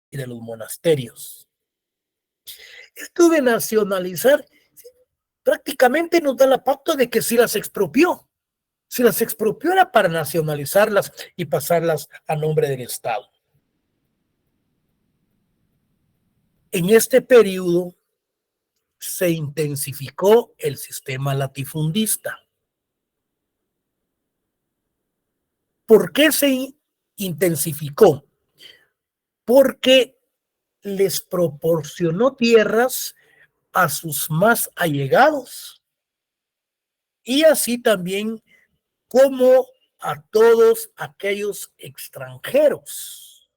y de los monasterios. Esto de nacionalizar prácticamente nos da la pauta de que si las expropió era para nacionalizarlas y pasarlas a nombre del Estado. En este periodo se intensificó el sistema latifundista. ¿Por qué se intensificó? Porque les proporcionó tierras a sus más allegados y así también como a todos aquellos extranjeros,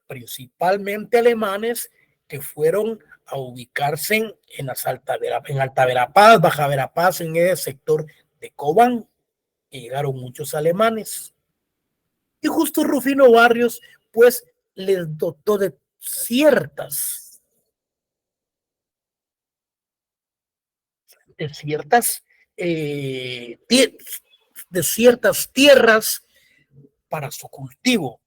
principalmente alemanes, que fueron a ubicarse en Alta Verapaz, Baja Verapaz, en ese sector de Cobán, y llegaron muchos alemanes. Y justo Rufino Barrios, pues, les dotó de ciertas eh, de ciertas tierras para su cultivo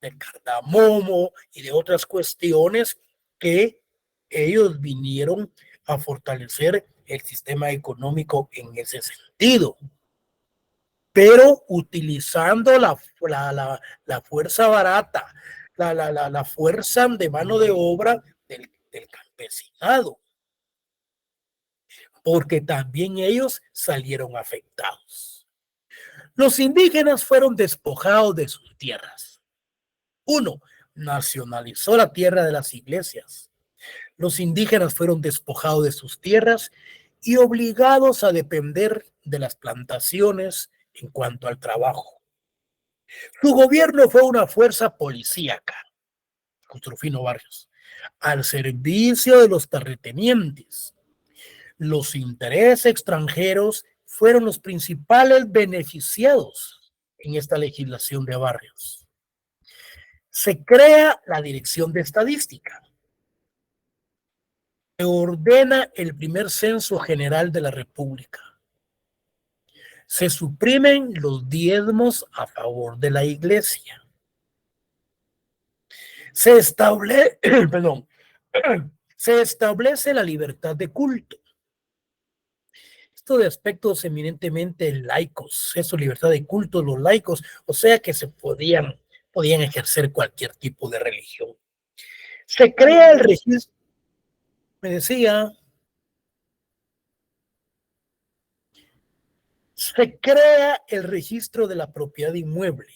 del cardamomo y de otras cuestiones que ellos vinieron a fortalecer el sistema económico en ese sentido, pero utilizando la fuerza barata, la fuerza de mano de obra del campesinado, porque también ellos salieron afectados. Los indígenas fueron despojados de sus tierras. Uno, nacionalizó la tierra de las iglesias. Los indígenas fueron despojados de sus tierras y obligados a depender de las plantaciones en cuanto al trabajo. Su gobierno fue una fuerza policíaca, Rufino Barrios, al servicio de los terratenientes. Los intereses extranjeros fueron los principales beneficiados en esta legislación de Barrios. Se crea la Dirección de Estadística. Se ordena el primer censo general de la República. Se suprimen los diezmos a favor de la iglesia. Se establece la libertad de culto. Esto de aspectos eminentemente laicos, eso, libertad de culto, los laicos, o sea que se podían ejercer cualquier tipo de religión. Se crea el registro, me decía, se crea el registro de la propiedad inmueble.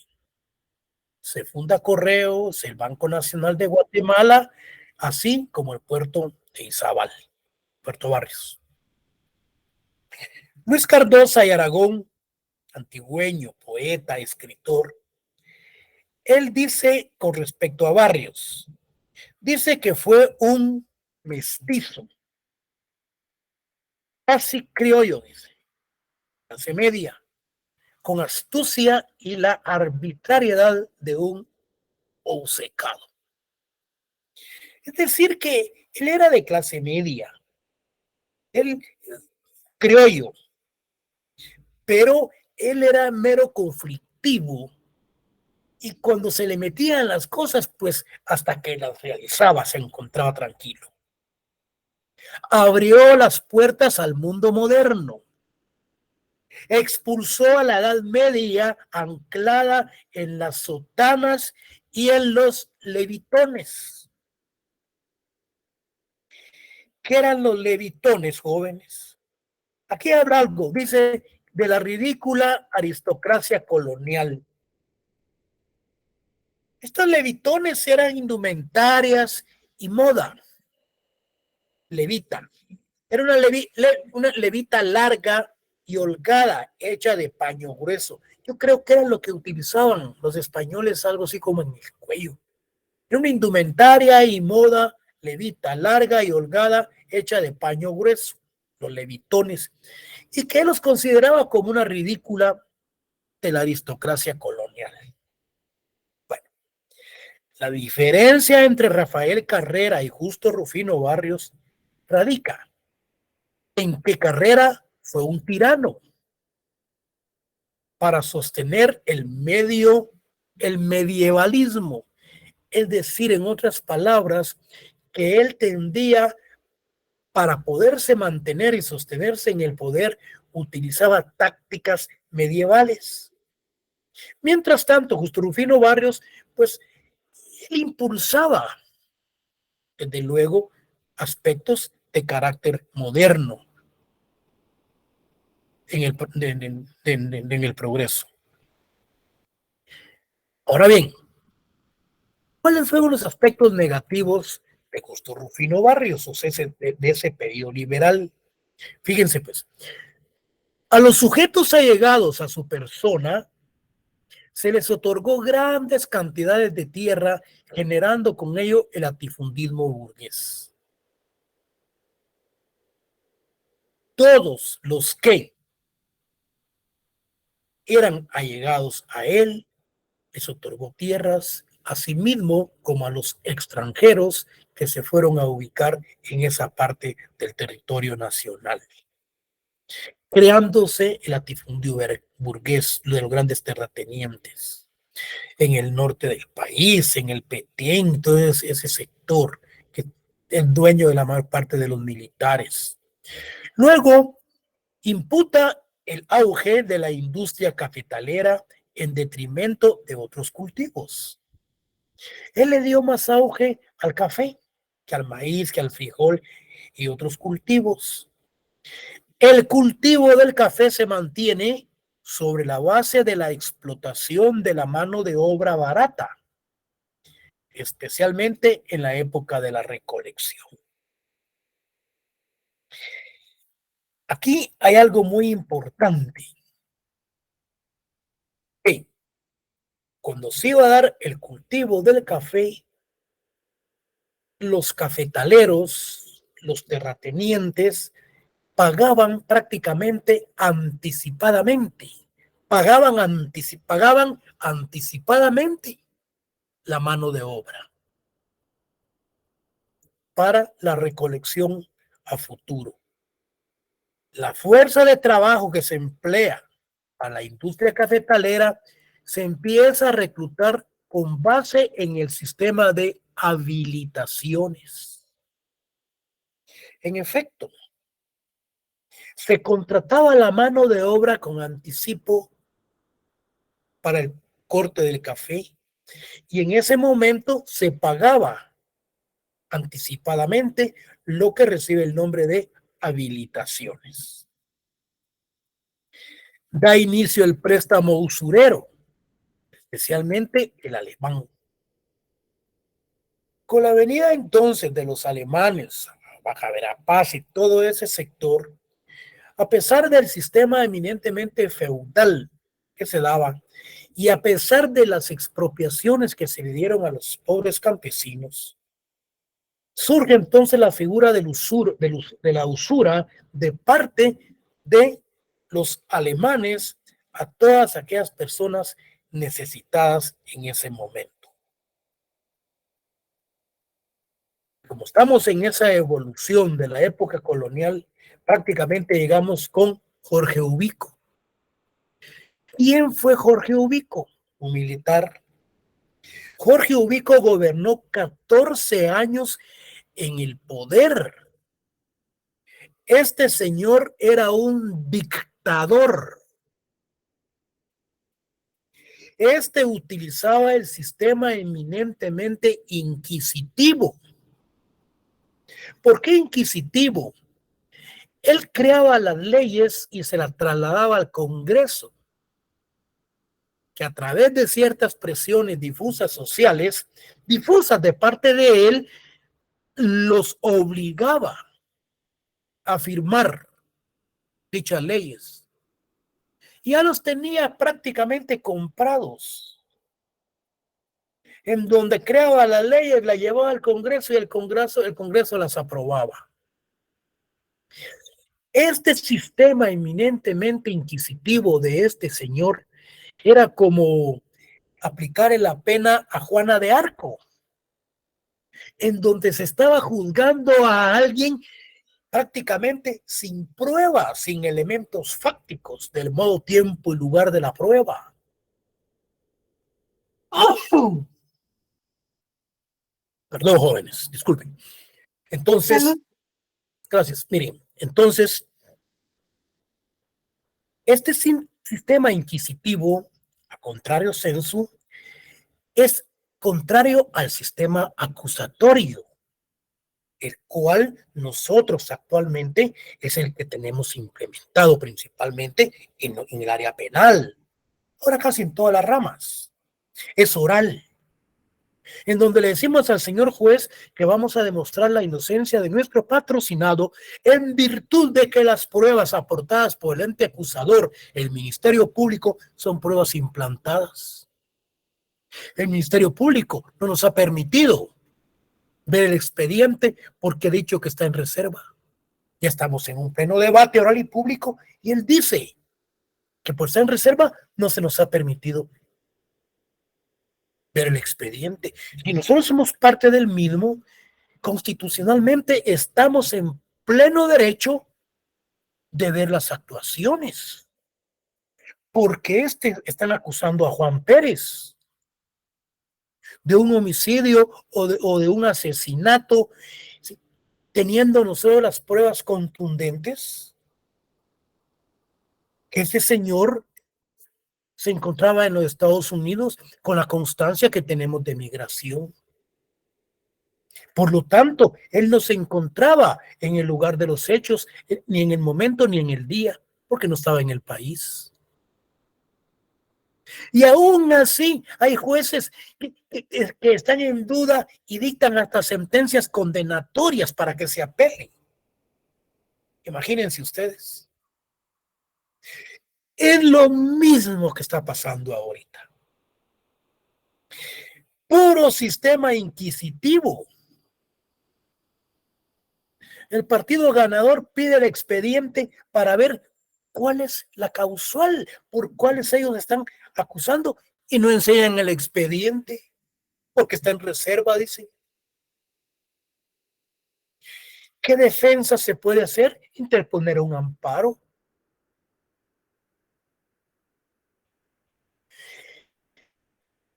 Se funda Correos, el Banco Nacional de Guatemala, así como el puerto de Izabal, Puerto Barrios. Luis Cardosa y Aragón, antigüeño, poeta, escritor, él dice con respecto a Barrios, dice que fue un mestizo, casi criollo, dice, clase media, con astucia y la arbitrariedad de un obcecado. Es decir, que él era de clase media, él criollo, pero él era mero conflictivo y cuando se le metían las cosas, pues hasta que las realizaba se encontraba tranquilo. Abrió las puertas al mundo moderno, expulsó a la Edad Media anclada en las sotanas y en los levitones. ¿Qué eran los levitones, jóvenes? Aquí habla algo, dice, de la ridícula aristocracia colonial. Estos levitones eran indumentarias y moda. Levita. Era una levita larga y holgada, hecha de paño grueso. Yo creo que era lo que utilizaban los españoles, algo así como en el cuello. Era una indumentaria y moda levita, larga y holgada, hecha de paño grueso, los levitones, y que los consideraba como una ridícula de la aristocracia colonial. Bueno, la diferencia entre Rafael Carrera y Justo Rufino Barrios radica en que Carrera fue un tirano para sostener el medievalismo, Es decir, en otras palabras, que él tendía, para poderse mantener y sostenerse en el poder, utilizaba tácticas medievales. Mientras tanto, Justo Rufino Barrios, pues, él impulsaba, desde luego, aspectos de carácter moderno en el progreso. Ahora bien, ¿cuáles fueron los aspectos negativos de Justo Rufino Barrios, o sea, de ese periodo liberal? Fíjense, pues, a los sujetos allegados a su persona se les otorgó grandes cantidades de tierra, generando con ello el latifundismo burgués. Todos los que eran allegados a él les otorgó tierras, asimismo como a los extranjeros que se fueron a ubicar en esa parte del territorio nacional, creándose el latifundio burgués de los grandes terratenientes en el norte del país, en el Petén, todo ese sector que es dueño de la mayor parte de los militares. Luego, imputa el auge de la industria cafetalera en detrimento de otros cultivos. Él le dio más auge al café que al maíz, que al frijol y otros cultivos. El cultivo del café se mantiene sobre la base de la explotación de la mano de obra barata, especialmente en la época de la recolección. Aquí hay algo muy importante. Que cuando se iba a dar el cultivo del café, los cafetaleros, los terratenientes, pagaban prácticamente anticipadamente, pagaban anticipadamente la mano de obra para la recolección a futuro. La fuerza de trabajo que se emplea a la industria cafetalera se empieza a reclutar con base en el sistema de habilitaciones. En efecto, se contrataba la mano de obra con anticipo para el corte del café y en ese momento se pagaba anticipadamente lo que recibe el nombre de habilitaciones. Da inicio el préstamo usurero, especialmente el alemán. Con la venida entonces de los alemanes, Baja Verapaz y todo ese sector, a pesar del sistema eminentemente feudal que se daba y a pesar de las expropiaciones que se le dieron a los pobres campesinos, surge entonces la figura de la usura de parte de los alemanes a todas aquellas personas necesitadas en ese momento. Como estamos en esa evolución de la época colonial, prácticamente llegamos con Jorge Ubico. ¿Quién fue Jorge Ubico? Un militar. Jorge Ubico gobernó 14 años en el poder. Este señor era un dictador. Este utilizaba el sistema eminentemente inquisitivo. ¿Por qué inquisitivo? Él creaba las leyes y se las trasladaba al Congreso, que a través de ciertas presiones difusas sociales, difusas de parte de él, los obligaba a firmar dichas leyes. Ya los tenía prácticamente comprados, en donde creaba las leyes, las llevaba al Congreso y el Congreso las aprobaba. Este sistema eminentemente inquisitivo de este señor era como aplicar la pena a Juana de Arco, en donde se estaba juzgando a alguien prácticamente sin pruebas, sin elementos fácticos del modo, tiempo y lugar de la prueba. ¡Oh! Perdón, jóvenes, disculpen. Entonces, gracias. Miren, entonces, este sistema inquisitivo, a contrario sensu, es contrario al sistema acusatorio, el cual nosotros actualmente es el que tenemos implementado principalmente en el área penal, ahora casi en todas las ramas. Es oral, en donde le decimos al señor juez que vamos a demostrar la inocencia de nuestro patrocinado en virtud de que las pruebas aportadas por el ente acusador, el Ministerio Público, son pruebas implantadas. El Ministerio Público no nos ha permitido ver el expediente porque ha dicho que está en reserva. Ya estamos en un pleno debate oral y público y él dice que por estar en reserva no se nos ha permitido ver el expediente. Y nosotros somos parte del mismo, constitucionalmente estamos en pleno derecho de ver las actuaciones. Porque están acusando a Juan Pérez de un homicidio o de un asesinato, ¿sí? Teniendo nosotros las pruebas contundentes que ese señor se encontraba en los Estados Unidos con la constancia que tenemos de migración. Por lo tanto, él no se encontraba en el lugar de los hechos, ni en el momento ni en el día, porque no estaba en el país. Y aún así hay jueces que están en duda y dictan hasta sentencias condenatorias para que se apelen. Imagínense ustedes. Es lo mismo que está pasando ahorita. Puro sistema inquisitivo. El partido ganador pide el expediente para ver cuál es la causal por cuáles ellos están acusando y no enseñan el expediente porque está en reserva, dice. ¿Qué defensa se puede hacer? Interponer un amparo.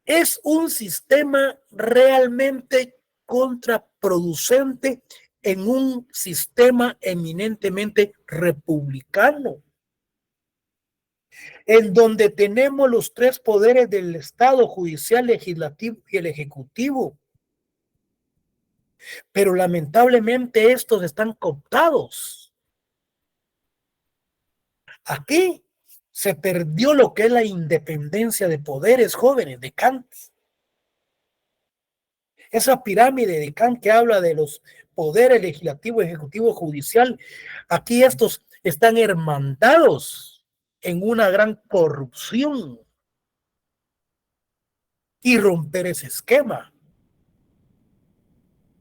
Es un sistema realmente contraproducente en un sistema eminentemente republicano, en donde tenemos los tres poderes del Estado, judicial, legislativo y el ejecutivo. Pero lamentablemente estos están cooptados. Aquí se perdió lo que es la independencia de poderes, jóvenes, de Kant. Esa pirámide de Kant que habla de los poderes legislativo, ejecutivo, judicial, aquí estos están hermandados en una gran corrupción. Y romper ese esquema,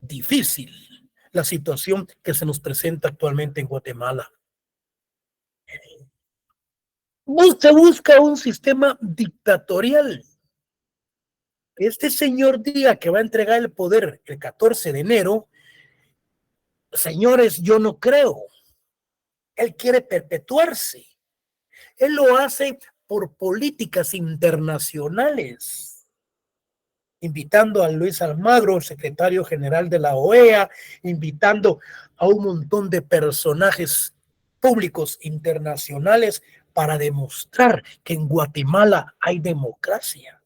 difícil la situación que se nos presenta actualmente en Guatemala. Se busca un sistema dictatorial. Este señor diga que va a entregar el poder el 14 de enero, señores, yo no creo. Él quiere perpetuarse. Él lo hace por políticas internacionales, invitando a Luis Almagro, secretario general de la OEA, invitando a un montón de personajes públicos internacionales para demostrar que en Guatemala hay democracia.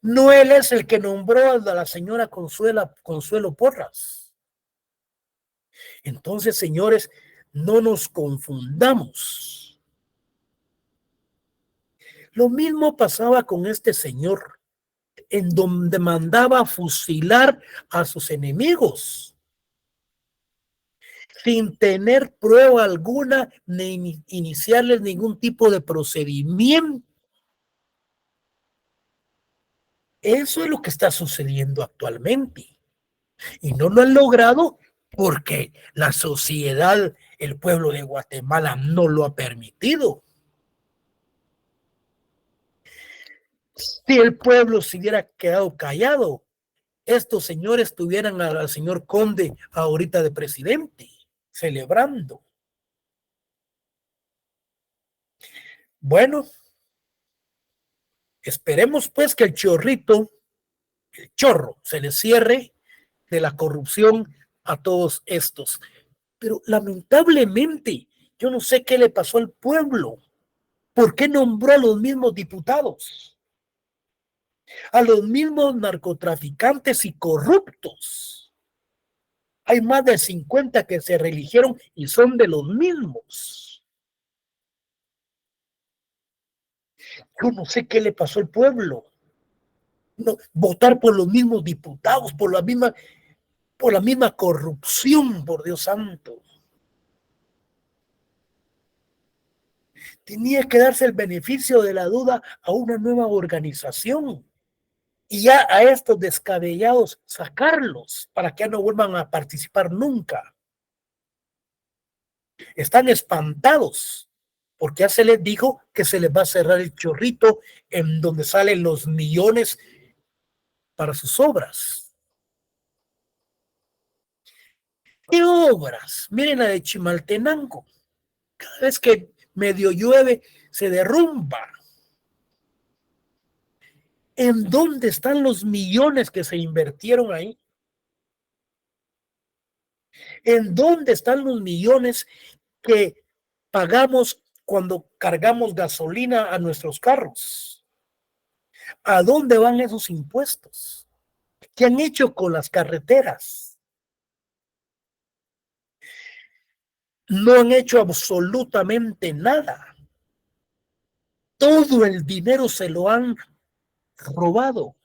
No él es el que nombró a la señora Consuelo Porras. Entonces, señores, no nos confundamos. Lo mismo pasaba con este señor, en donde mandaba fusilar a sus enemigos sin tener prueba alguna ni iniciarles ningún tipo de procedimiento. Eso es lo que está sucediendo actualmente. Y no lo han logrado porque la sociedad, el pueblo de Guatemala no lo ha permitido. Si el pueblo se hubiera quedado callado, estos señores tuvieran al señor Conde ahorita de presidente, celebrando. Bueno, esperemos pues que el chorrito el chorro, se les cierre de la corrupción a todos estos. Pero lamentablemente, yo no sé qué le pasó al pueblo. ¿Por qué nombró a los mismos diputados? A los mismos narcotraficantes y corruptos. Hay más de 50 que se reeligieron y son de los mismos. Yo no sé qué le pasó al pueblo. No, votar por los mismos diputados, por la misma corrupción, por Dios santo. Tenía que darse el beneficio de la duda a una nueva organización. Y ya a estos descabellados sacarlos para que ya no vuelvan a participar nunca. Están espantados porque ya se les dijo que se les va a cerrar el chorrito en donde salen los millones para sus obras. ¿Qué obras? Miren la de Chimaltenango. Cada vez que medio llueve se derrumba. ¿En dónde están los millones que se invirtieron ahí? ¿En dónde están los millones que pagamos cuando cargamos gasolina a nuestros carros? ¿A dónde van esos impuestos? ¿Qué han hecho con las carreteras? No han hecho absolutamente nada. Todo el dinero se lo han robado.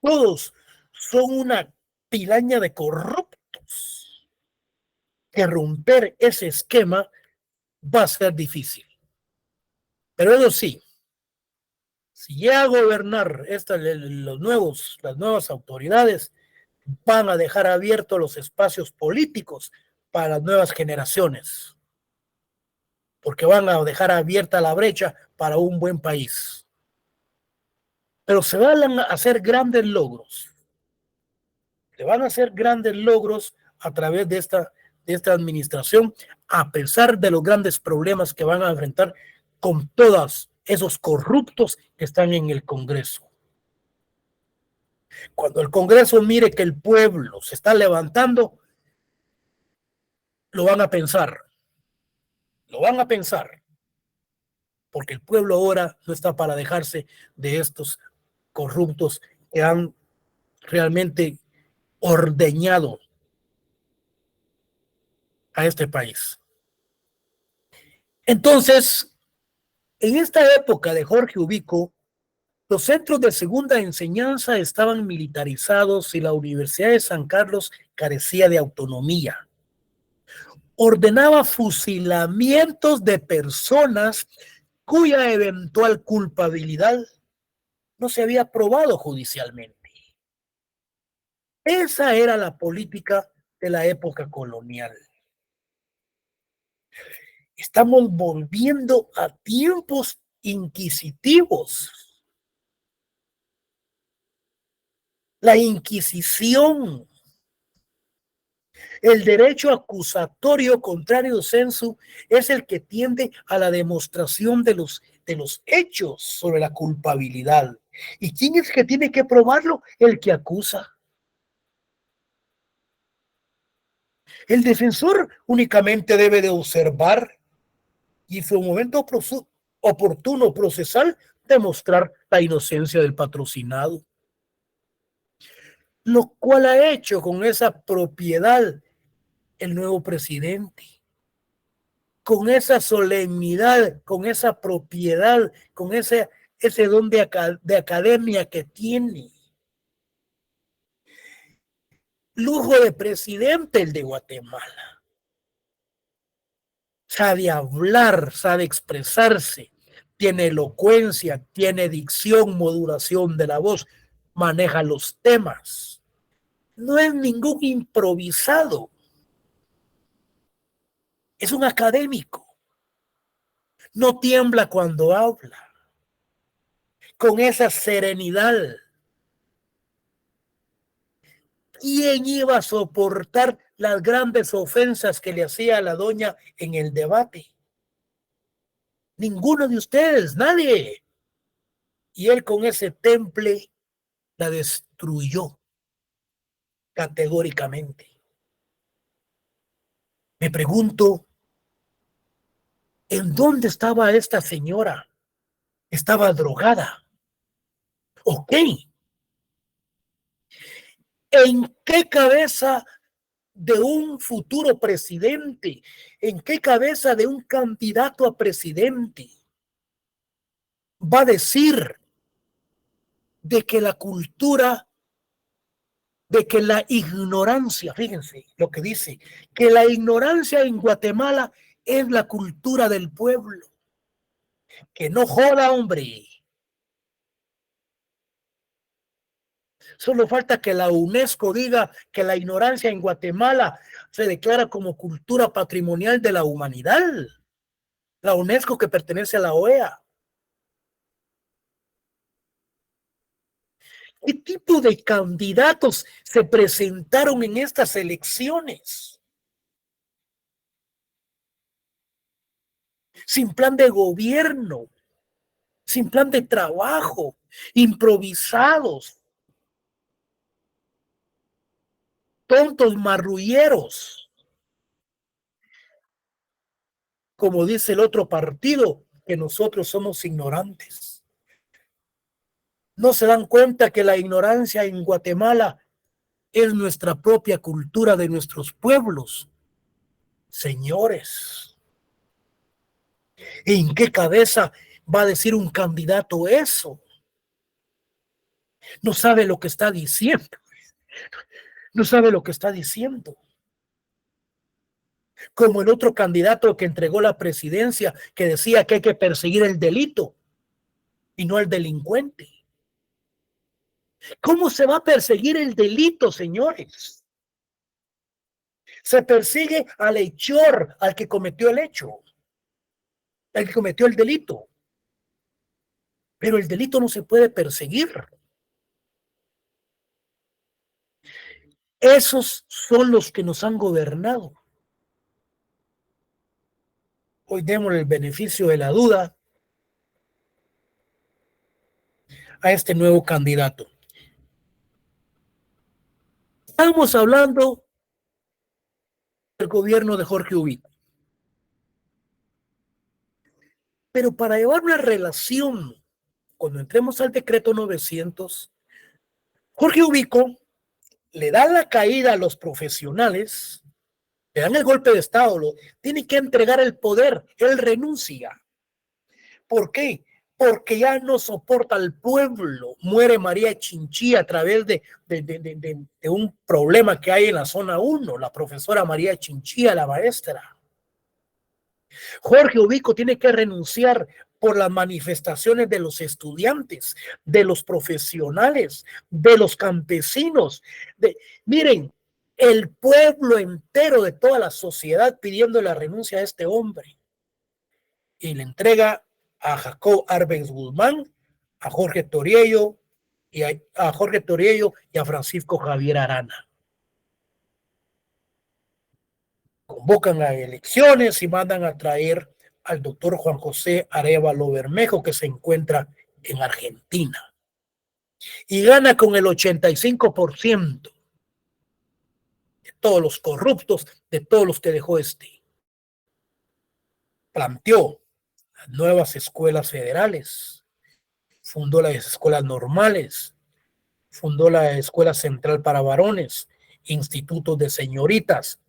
Todos son una pilaña de corruptos. Que romper ese esquema va a ser difícil. Pero eso sí, si llega a gobernar las nuevas autoridades, van a dejar abiertos los espacios políticos para las nuevas generaciones, porque van a dejar abierta la brecha para un buen país. Pero se van a hacer grandes logros. Se van a hacer grandes logros a través de esta administración, a pesar de los grandes problemas que van a enfrentar con todos esos corruptos que están en el Congreso. Cuando el Congreso mire que el pueblo se está levantando, lo van a pensar. Lo van a pensar. Porque el pueblo ahora no está para dejarse de estos corruptos que han realmente ordeñado a este país. Entonces, en esta época de Jorge Ubico, los centros de segunda enseñanza estaban militarizados y la Universidad de San Carlos carecía de autonomía. Ordenaba fusilamientos de personas cuya eventual culpabilidad no se había probado judicialmente. Esa era la política de la época colonial. Estamos volviendo a tiempos inquisitivos. La Inquisición, el derecho acusatorio contrario sensu es el que tiende a la demostración de los hechos sobre la culpabilidad. ¿Y quién es el que tiene que probarlo? El que acusa. El defensor únicamente debe de observar y en su momento oportuno procesal demostrar la inocencia del patrocinado. Lo cual ha hecho con esa propiedad el nuevo presidente. Con esa solemnidad, con esa propiedad, con ese don de academia que tiene. Lujo de presidente el de Guatemala. Sabe hablar, sabe expresarse, tiene elocuencia, tiene dicción, modulación de la voz, maneja los temas. No es ningún improvisado. Es un académico. No tiembla cuando habla. Con esa serenidad. ¿Quién iba a soportar las grandes ofensas que le hacía a la doña en el debate? Ninguno de ustedes, nadie. Y él con ese temple la destruyó categóricamente. Me pregunto, ¿en dónde estaba esta señora? Estaba drogada. Ok. ¿En qué cabeza de un futuro presidente? ¿En qué cabeza de un candidato a presidente va a decir de que la cultura, de que la ignorancia, fíjense lo que dice, que la ignorancia en Guatemala es la cultura del pueblo? Que no joda, hombre. Solo falta que la UNESCO diga que la ignorancia en Guatemala se declara como cultura patrimonial de la humanidad. La UNESCO, que pertenece a la OEA. ¿Qué tipo de candidatos se presentaron en estas elecciones? Sin plan de gobierno, sin plan de trabajo, improvisados, tontos marrulleros, como dice el otro partido, que nosotros somos ignorantes. No se dan cuenta que la ignorancia en Guatemala es nuestra propia cultura de nuestros pueblos. Señores, ¿en qué cabeza va a decir un candidato eso? No sabe lo que está diciendo. No sabe lo que está diciendo. Como el otro candidato que entregó la presidencia, que decía que hay que perseguir el delito y no al delincuente. ¿Cómo se va a perseguir el delito, señores? Se persigue al hechor, al que cometió el hecho, al que cometió el delito. Pero el delito no se puede perseguir. Esos son los que nos han gobernado. Hoy demos el beneficio de la duda a este nuevo candidato. Estamos hablando del gobierno de Jorge Ubico. Pero para llevar una relación, cuando entremos al decreto 900, Jorge Ubico le da la caída a los profesionales, le dan el golpe de Estado, tiene que entregar el poder, él renuncia. ¿Por qué? Porque ya no soporta al pueblo. Muere María Chinchilla a través de un problema que hay en la zona 1, la profesora María Chinchilla, la maestra. Jorge Ubico tiene que renunciar por las manifestaciones de los estudiantes, de los profesionales, de los campesinos. Miren, el pueblo entero de toda la sociedad pidiendo la renuncia a este hombre. Y le entrega a Jacob Arbenz Guzmán, a Jorge Toriello y a Francisco Javier Arana. Convocan a elecciones y mandan a traer al doctor Juan José Arévalo Bermejo, que se encuentra en Argentina. Y gana con el 85% de todos los corruptos, de todos los que dejó este. Planteó las nuevas escuelas federales, fundó las escuelas normales, fundó la Escuela Central para Varones, institutos de señoritas.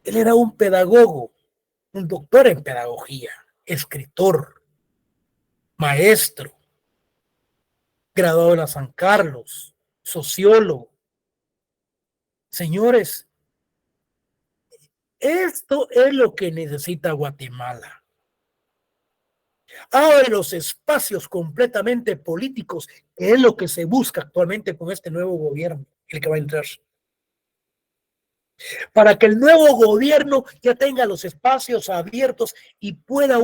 Él era un pedagogo, un doctor en pedagogía, escritor, maestro, graduado en la San Carlos, sociólogo. Señores, esto es lo que necesita Guatemala. Abre los espacios completamente políticos, que es lo que se busca actualmente con este nuevo gobierno, el que va a entrar. Para que el nuevo gobierno ya tenga los espacios abiertos y pueda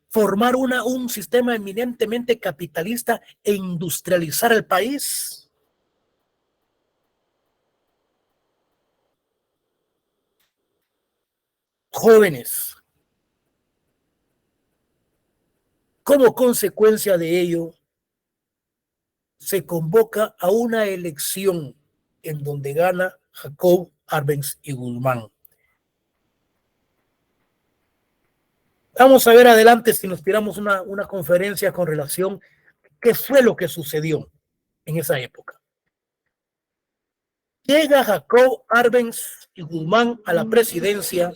formar un sistema eminentemente capitalista e industrializar el país. Jóvenes, como consecuencia de ello, se convoca a una elección en donde gana Jacob Arbenz y Guzmán. Vamos a ver adelante si nos tiramos una conferencia con relación a qué fue lo que sucedió en esa época. Llega Jacob Arbenz y Guzmán a la presidencia.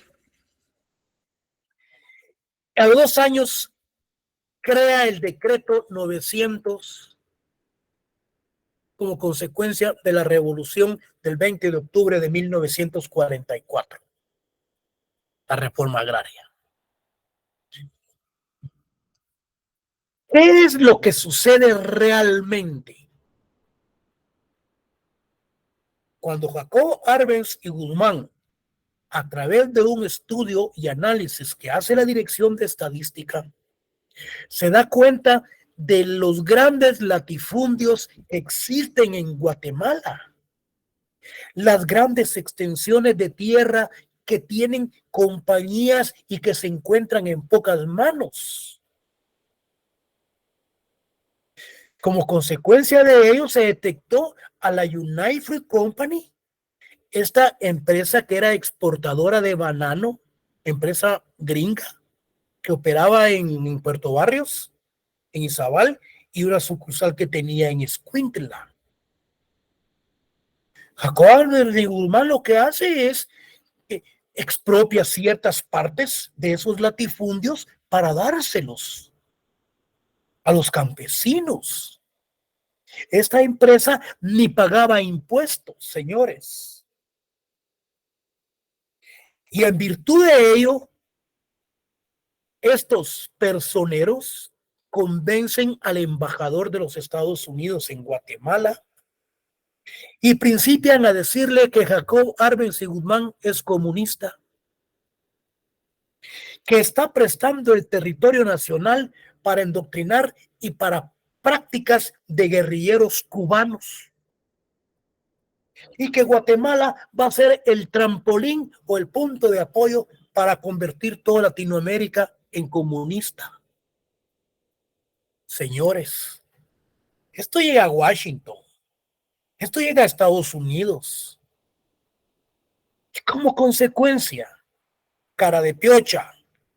A los 2 años crea el decreto 900 como consecuencia de la revolución del 20 de octubre de 1944, la reforma agraria. ¿Qué es lo que sucede realmente? Cuando Jacob Arbenz y Guzmán, a través de un estudio y análisis que hace la Dirección de Estadística, se da cuenta de los grandes latifundios que existen en Guatemala, las grandes extensiones de tierra que tienen compañías y que se encuentran en pocas manos. Como consecuencia de ello, se detectó a la United Fruit Company, esta empresa que era exportadora de banano, empresa gringa, que operaba en Puerto Barrios, en Izabal, y una sucursal que tenía en Escuintla. Jacob de Guzmán lo que hace es expropia ciertas partes de esos latifundios para dárselos a los campesinos. Esta empresa ni pagaba impuestos, señores. Y en virtud de ello, estos personeros convencen al embajador de los Estados Unidos en Guatemala y principian a decirle que Jacob Arbenz y Guzmán es comunista, que está prestando el territorio nacional para endoctrinar y para prácticas de guerrilleros cubanos, y que Guatemala va a ser el trampolín o el punto de apoyo para convertir toda Latinoamérica en comunista. Señores, esto llega a Washington, esto llega a Estados Unidos. Y como consecuencia, cara de piocha,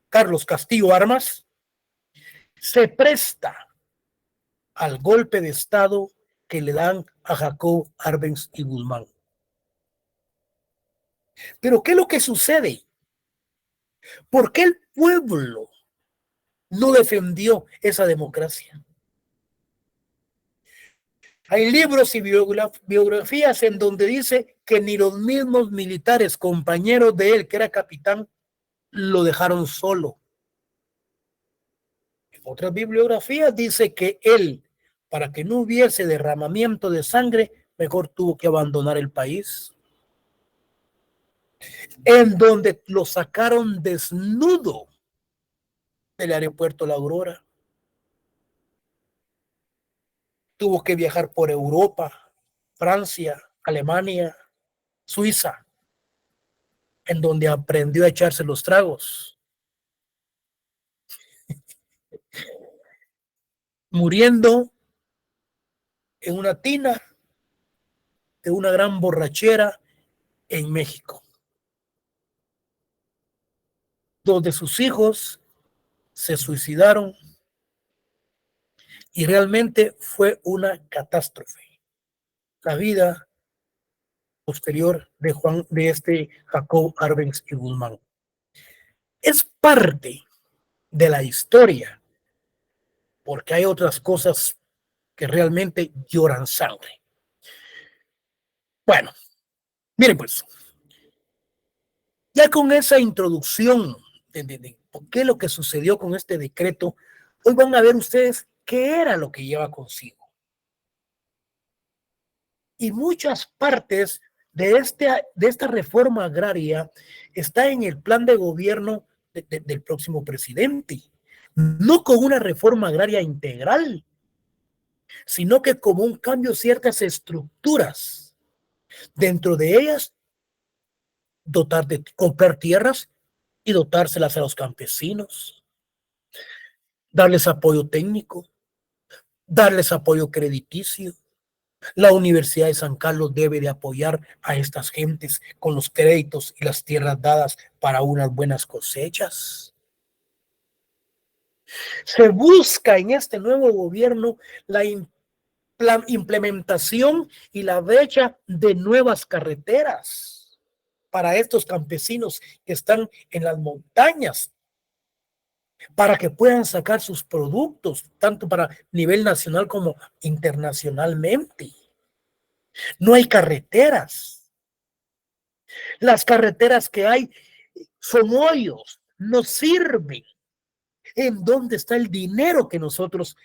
Carlos Castillo Armas se presta al golpe de Estado que le dan a Jacob Arbenz y Guzmán. Pero ¿qué es lo que sucede? ¿Por qué el pueblo no defendió esa democracia? Hay libros y biografías en donde dice que ni los mismos militares, compañeros de él, que era capitán, lo dejaron solo. En otras bibliografías dice que él, para que no hubiese derramamiento de sangre, mejor tuvo que abandonar el país. En donde lo sacaron desnudo del aeropuerto La Aurora. Tuvo que viajar por Europa, Francia, Alemania, Suiza, en donde aprendió a echarse los tragos, muriendo en una tina de una gran borrachera en México, donde sus hijos se suicidaron y realmente fue una catástrofe la vida posterior de Jacob Arbenz y Guzmán. Es parte de la historia, porque hay otras cosas que realmente lloran sangre. Bueno, miren pues, ya con esa introducción de qué es lo que sucedió con este decreto, hoy van a ver ustedes qué era lo que lleva consigo. Y muchas partes de esta reforma agraria está en el plan de gobierno del próximo presidente. No con una reforma agraria integral, sino que como un cambio ciertas estructuras. Dentro de ellas, comprar tierras y dotárselas a los campesinos, darles apoyo técnico, darles apoyo crediticio, La Universidad de San Carlos debe de apoyar a estas gentes con los créditos y las tierras dadas para unas buenas cosechas. Se busca en este nuevo gobierno la implementación y la brecha de nuevas carreteras para estos campesinos que están en las montañas, para que puedan sacar sus productos, tanto para nivel nacional como internacionalmente. No hay carreteras. Las carreteras que hay son hoyos, no sirven. ¿En dónde está el dinero que nosotros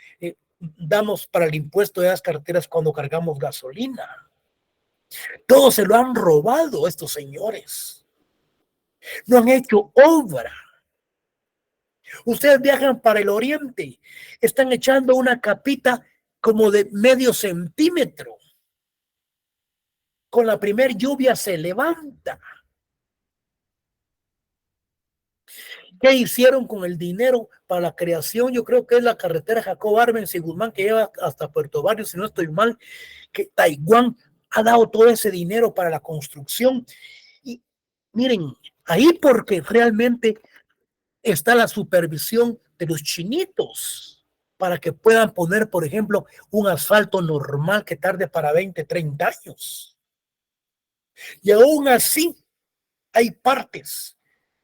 damos para el impuesto de las carreteras cuando cargamos gasolina? Todo se lo han robado estos señores. No han hecho obra. Ustedes viajan para el oriente, están echando una capita como de medio centímetro. Con la primer lluvia se levanta. ¿Qué hicieron con el dinero para la creación? Yo creo que es la carretera Jacob Arbenz y Guzmán que lleva hasta Puerto Barrio, si no estoy mal, que Taiwán ha dado todo ese dinero para la construcción. Y miren, ahí porque realmente está la supervisión de los chinitos para que puedan poner, por ejemplo, un asfalto normal que tarde para 20, 30 años. Y aún así hay partes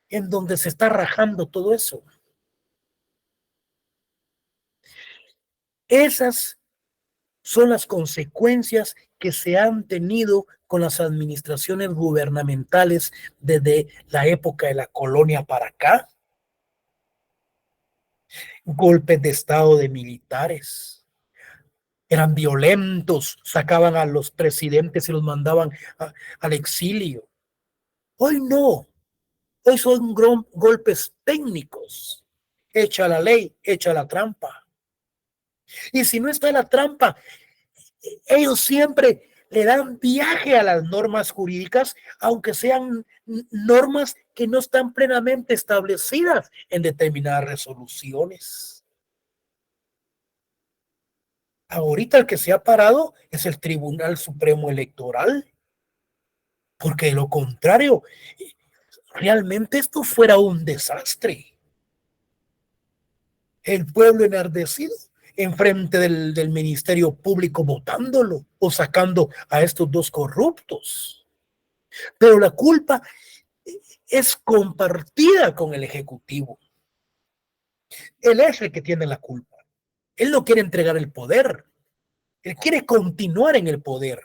en donde se está rajando todo eso. Esas son las consecuencias que se han tenido con las administraciones gubernamentales desde la época de la colonia para acá. Golpes de estado de militares. Eran violentos, sacaban a los presidentes y los mandaban al exilio. Hoy no, hoy son golpes técnicos. Echa la ley, echa la trampa. Y si no está la trampa, ellos siempre le dan viaje a las normas jurídicas, aunque sean normas que no están plenamente establecidas en determinadas resoluciones. Ahorita el que se ha parado es el Tribunal Supremo Electoral, porque de lo contrario, realmente esto fuera un desastre. El pueblo enardecido enfrente del Ministerio Público votándolo o sacando a estos dos corruptos. Pero la culpa es compartida con el Ejecutivo. Él es el que tiene la culpa. Él no quiere entregar el poder. Él quiere continuar en el poder.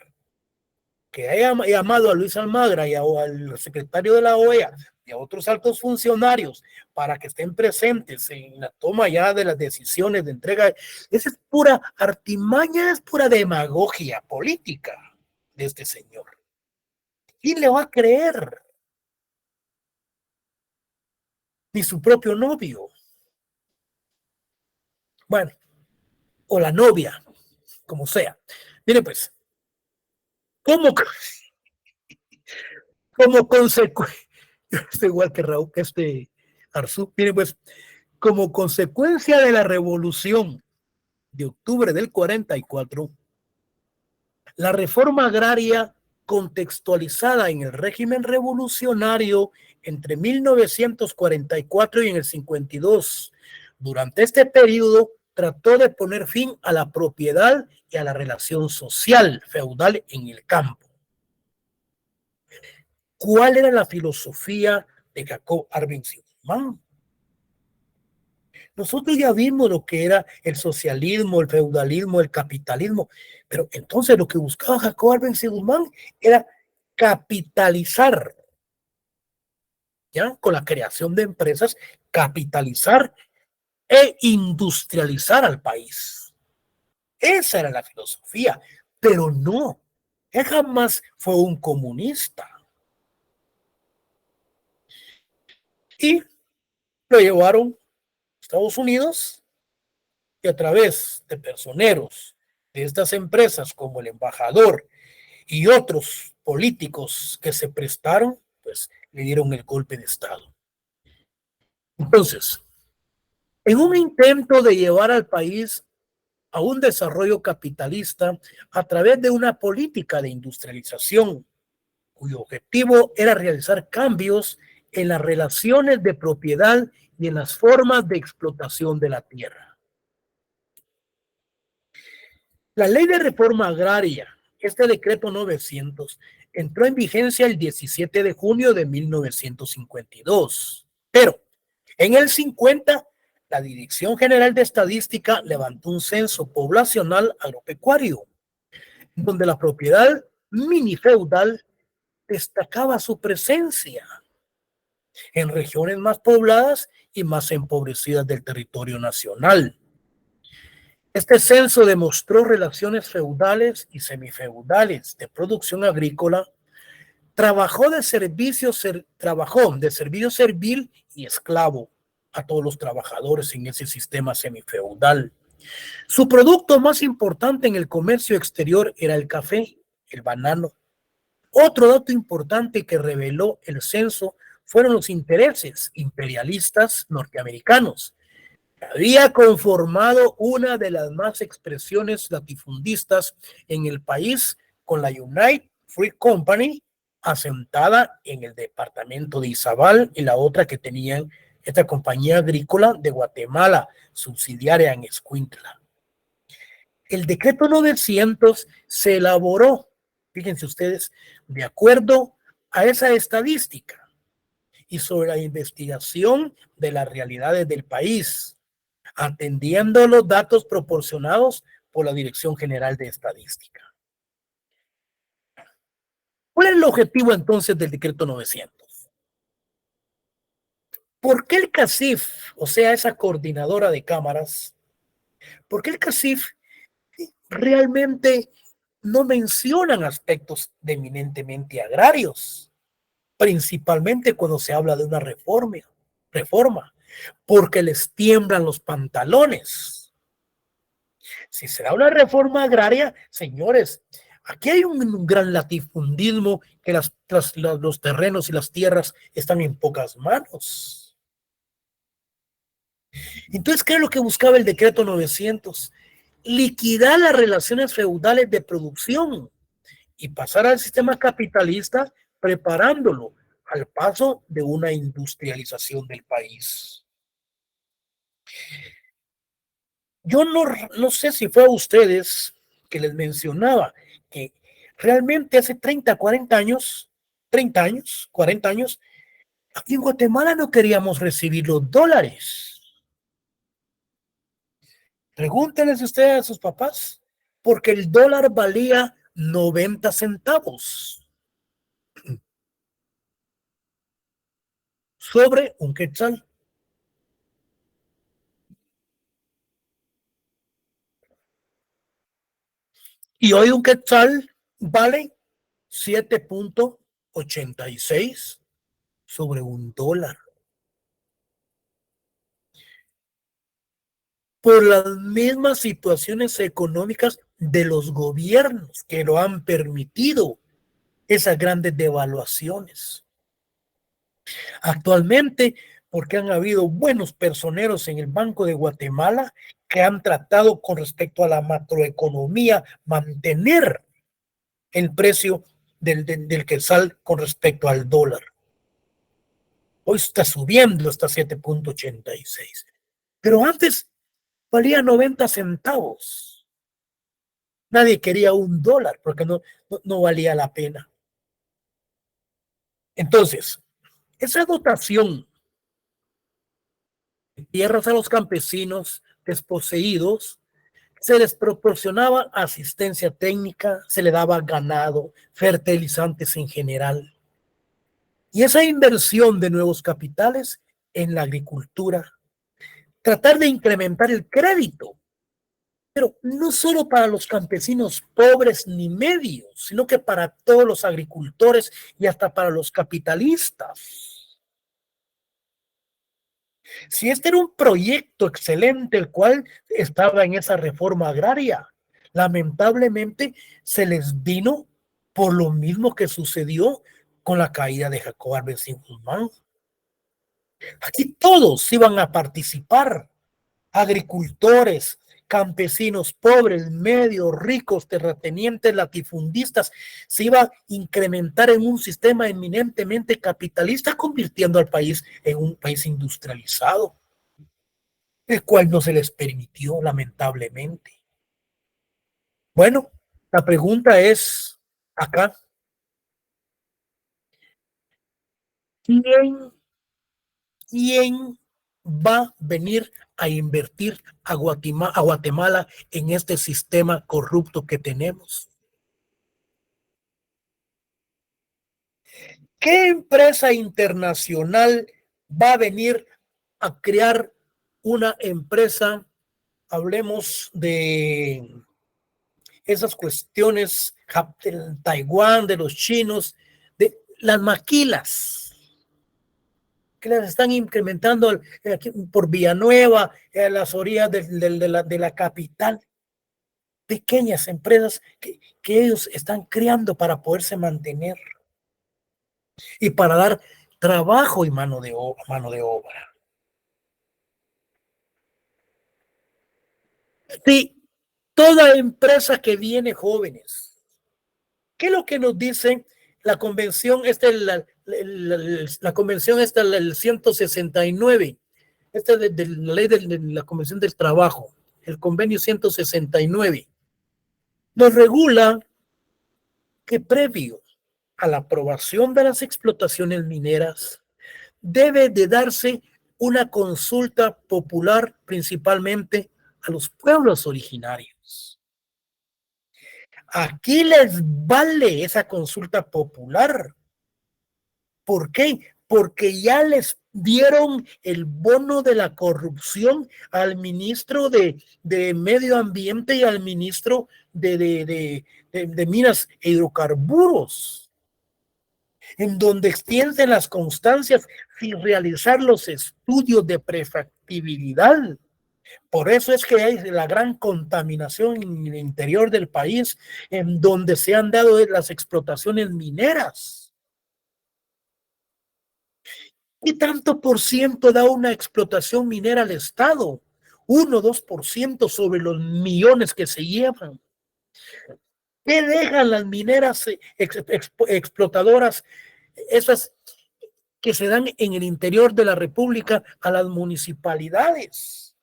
Que haya llamado a Luis Almagro y al secretario de la OEA y a otros altos funcionarios para que estén presentes en la toma ya de las decisiones de entrega. Esa es pura artimaña, es pura demagogia política de este señor. ¿Quién le va a creer? Ni su propio novio. Bueno, o la novia, como sea. Mire pues, como consecuencia, igual que Raúl, que Arzú, mire pues, como consecuencia de la revolución de octubre del 44, la reforma agraria contextualizada en el régimen revolucionario entre 1944 y en el 52. Durante este periodo trató de poner fin a la propiedad y a la relación social feudal en el campo. ¿Cuál era la filosofía de Jacob Arbenz y Guzmán? Nosotros ya vimos lo que era el socialismo, el feudalismo, el capitalismo, pero entonces lo que buscaba Jacob Arbenz y Guzmán era capitalizar, ¿ya? Con la creación de empresas, capitalizar e industrializar al país. Esa era la filosofía, pero no, él jamás fue un comunista. Y lo llevaron a Estados Unidos y a través de personeros de estas empresas como el embajador y otros políticos que se prestaron, pues le dieron el golpe de estado. Entonces, en un intento de llevar al país a un desarrollo capitalista a través de una política de industrialización, cuyo objetivo era realizar cambios en las relaciones de propiedad y en las formas de explotación de la tierra. La ley de reforma agraria, este decreto 900, entró en vigencia el 17 de junio de 1952, pero en el 50, la Dirección General de Estadística levantó un censo poblacional agropecuario, donde la propiedad minifeudal destacaba su presencia en regiones más pobladas y más empobrecidas del territorio nacional. Este censo demostró relaciones feudales y semifeudales de producción agrícola. Trabajó de servicio servil y esclavo a todos los trabajadores en ese sistema semifeudal. Su producto más importante en el comercio exterior era el café, el banano. Otro dato importante que reveló el censo fueron los intereses imperialistas norteamericanos. Había conformado una de las más expresiones latifundistas en el país con la United Fruit Company, asentada en el departamento de Izabal, y la otra que tenían esta compañía agrícola de Guatemala, subsidiaria en Escuintla. El decreto 900 se elaboró, fíjense ustedes, de acuerdo a esa estadística y sobre la investigación de las realidades del país, atendiendo los datos proporcionados por la Dirección General de Estadística. ¿Cuál es el objetivo entonces del decreto 900? ¿Por qué el CACIF, o sea, esa coordinadora de cámaras, por qué el CACIF realmente no mencionan aspectos de eminentemente agrarios, principalmente cuando se habla de una reforma, porque les tiemblan los pantalones? Si será una reforma agraria, señores, aquí hay un gran latifundismo que los terrenos y las tierras están en pocas manos. Entonces, ¿qué es lo que buscaba el decreto 900? Liquidar las relaciones feudales de producción y pasar al sistema capitalista, preparándolo al paso de una industrialización del país. Yo no sé si fue a ustedes que les mencionaba que realmente hace 30, 40 años, 30 años, 40 años, aquí en Guatemala no queríamos recibir los dólares. Pregúntenles ustedes a sus papás, porque el dólar valía 90 centavos sobre un quetzal. Y hoy un quetzal vale 7.86 sobre un dólar. Por las mismas situaciones económicas de los gobiernos que lo han permitido, esas grandes devaluaciones. Actualmente, porque han habido buenos personeros en el Banco de Guatemala que han tratado con respecto a la macroeconomía mantener el precio del quetzal con respecto al dólar. Hoy está subiendo hasta 7.86. Pero antes valía 90 centavos. Nadie quería un dólar porque no valía la pena. Entonces, esa dotación de tierras a los campesinos desposeídos, se les proporcionaba asistencia técnica, se le daba ganado, fertilizantes en general. Y esa inversión de nuevos capitales en la agricultura, tratar de incrementar el crédito, pero no solo para los campesinos pobres ni medios, sino que para todos los agricultores y hasta para los capitalistas. Si este era un proyecto excelente, el cual estaba en esa reforma agraria, lamentablemente se les vino por lo mismo que sucedió con la caída de Jacob Arbenz Guzmán. Aquí todos iban a participar, agricultores, campesinos pobres, medios, ricos, terratenientes, latifundistas, se iba a incrementar en un sistema eminentemente capitalista, convirtiendo al país en un país industrializado, el cual no se les permitió, lamentablemente. Bueno, la pregunta es acá, ¿quién, quién va a venir a invertir a Guatemala en este sistema corrupto que tenemos? ¿Qué empresa internacional va a venir a crear una empresa? Hablemos de esas cuestiones del Taiwán, de los chinos, de las maquilas que las están incrementando aquí por Villanueva, a las orillas de la capital. Pequeñas empresas que ellos están creando para poderse mantener y para dar trabajo y mano de obra. Sí, toda empresa que viene jóvenes. ¿Qué es lo que nos dice la convención? La convención está el 169. Esta es de la ley de la Convención del Trabajo, el convenio 169. Nos regula que previo a la aprobación de las explotaciones mineras debe de darse una consulta popular principalmente a los pueblos originarios. Aquí les vale esa consulta popular. ¿Por qué? Porque ya les dieron el bono de la corrupción al ministro de Medio Ambiente y al ministro de Minas e Hidrocarburos, en donde extienden las constancias sin realizar los estudios de prefactibilidad. Por eso es que hay la gran contaminación en el interior del país, en donde se han dado las explotaciones mineras. ¿Qué tanto por ciento da una explotación minera al Estado? 1 o 2% sobre los millones que se llevan. ¿Qué dejan las mineras explotadoras, esas que se dan en el interior de la República, a las municipalidades?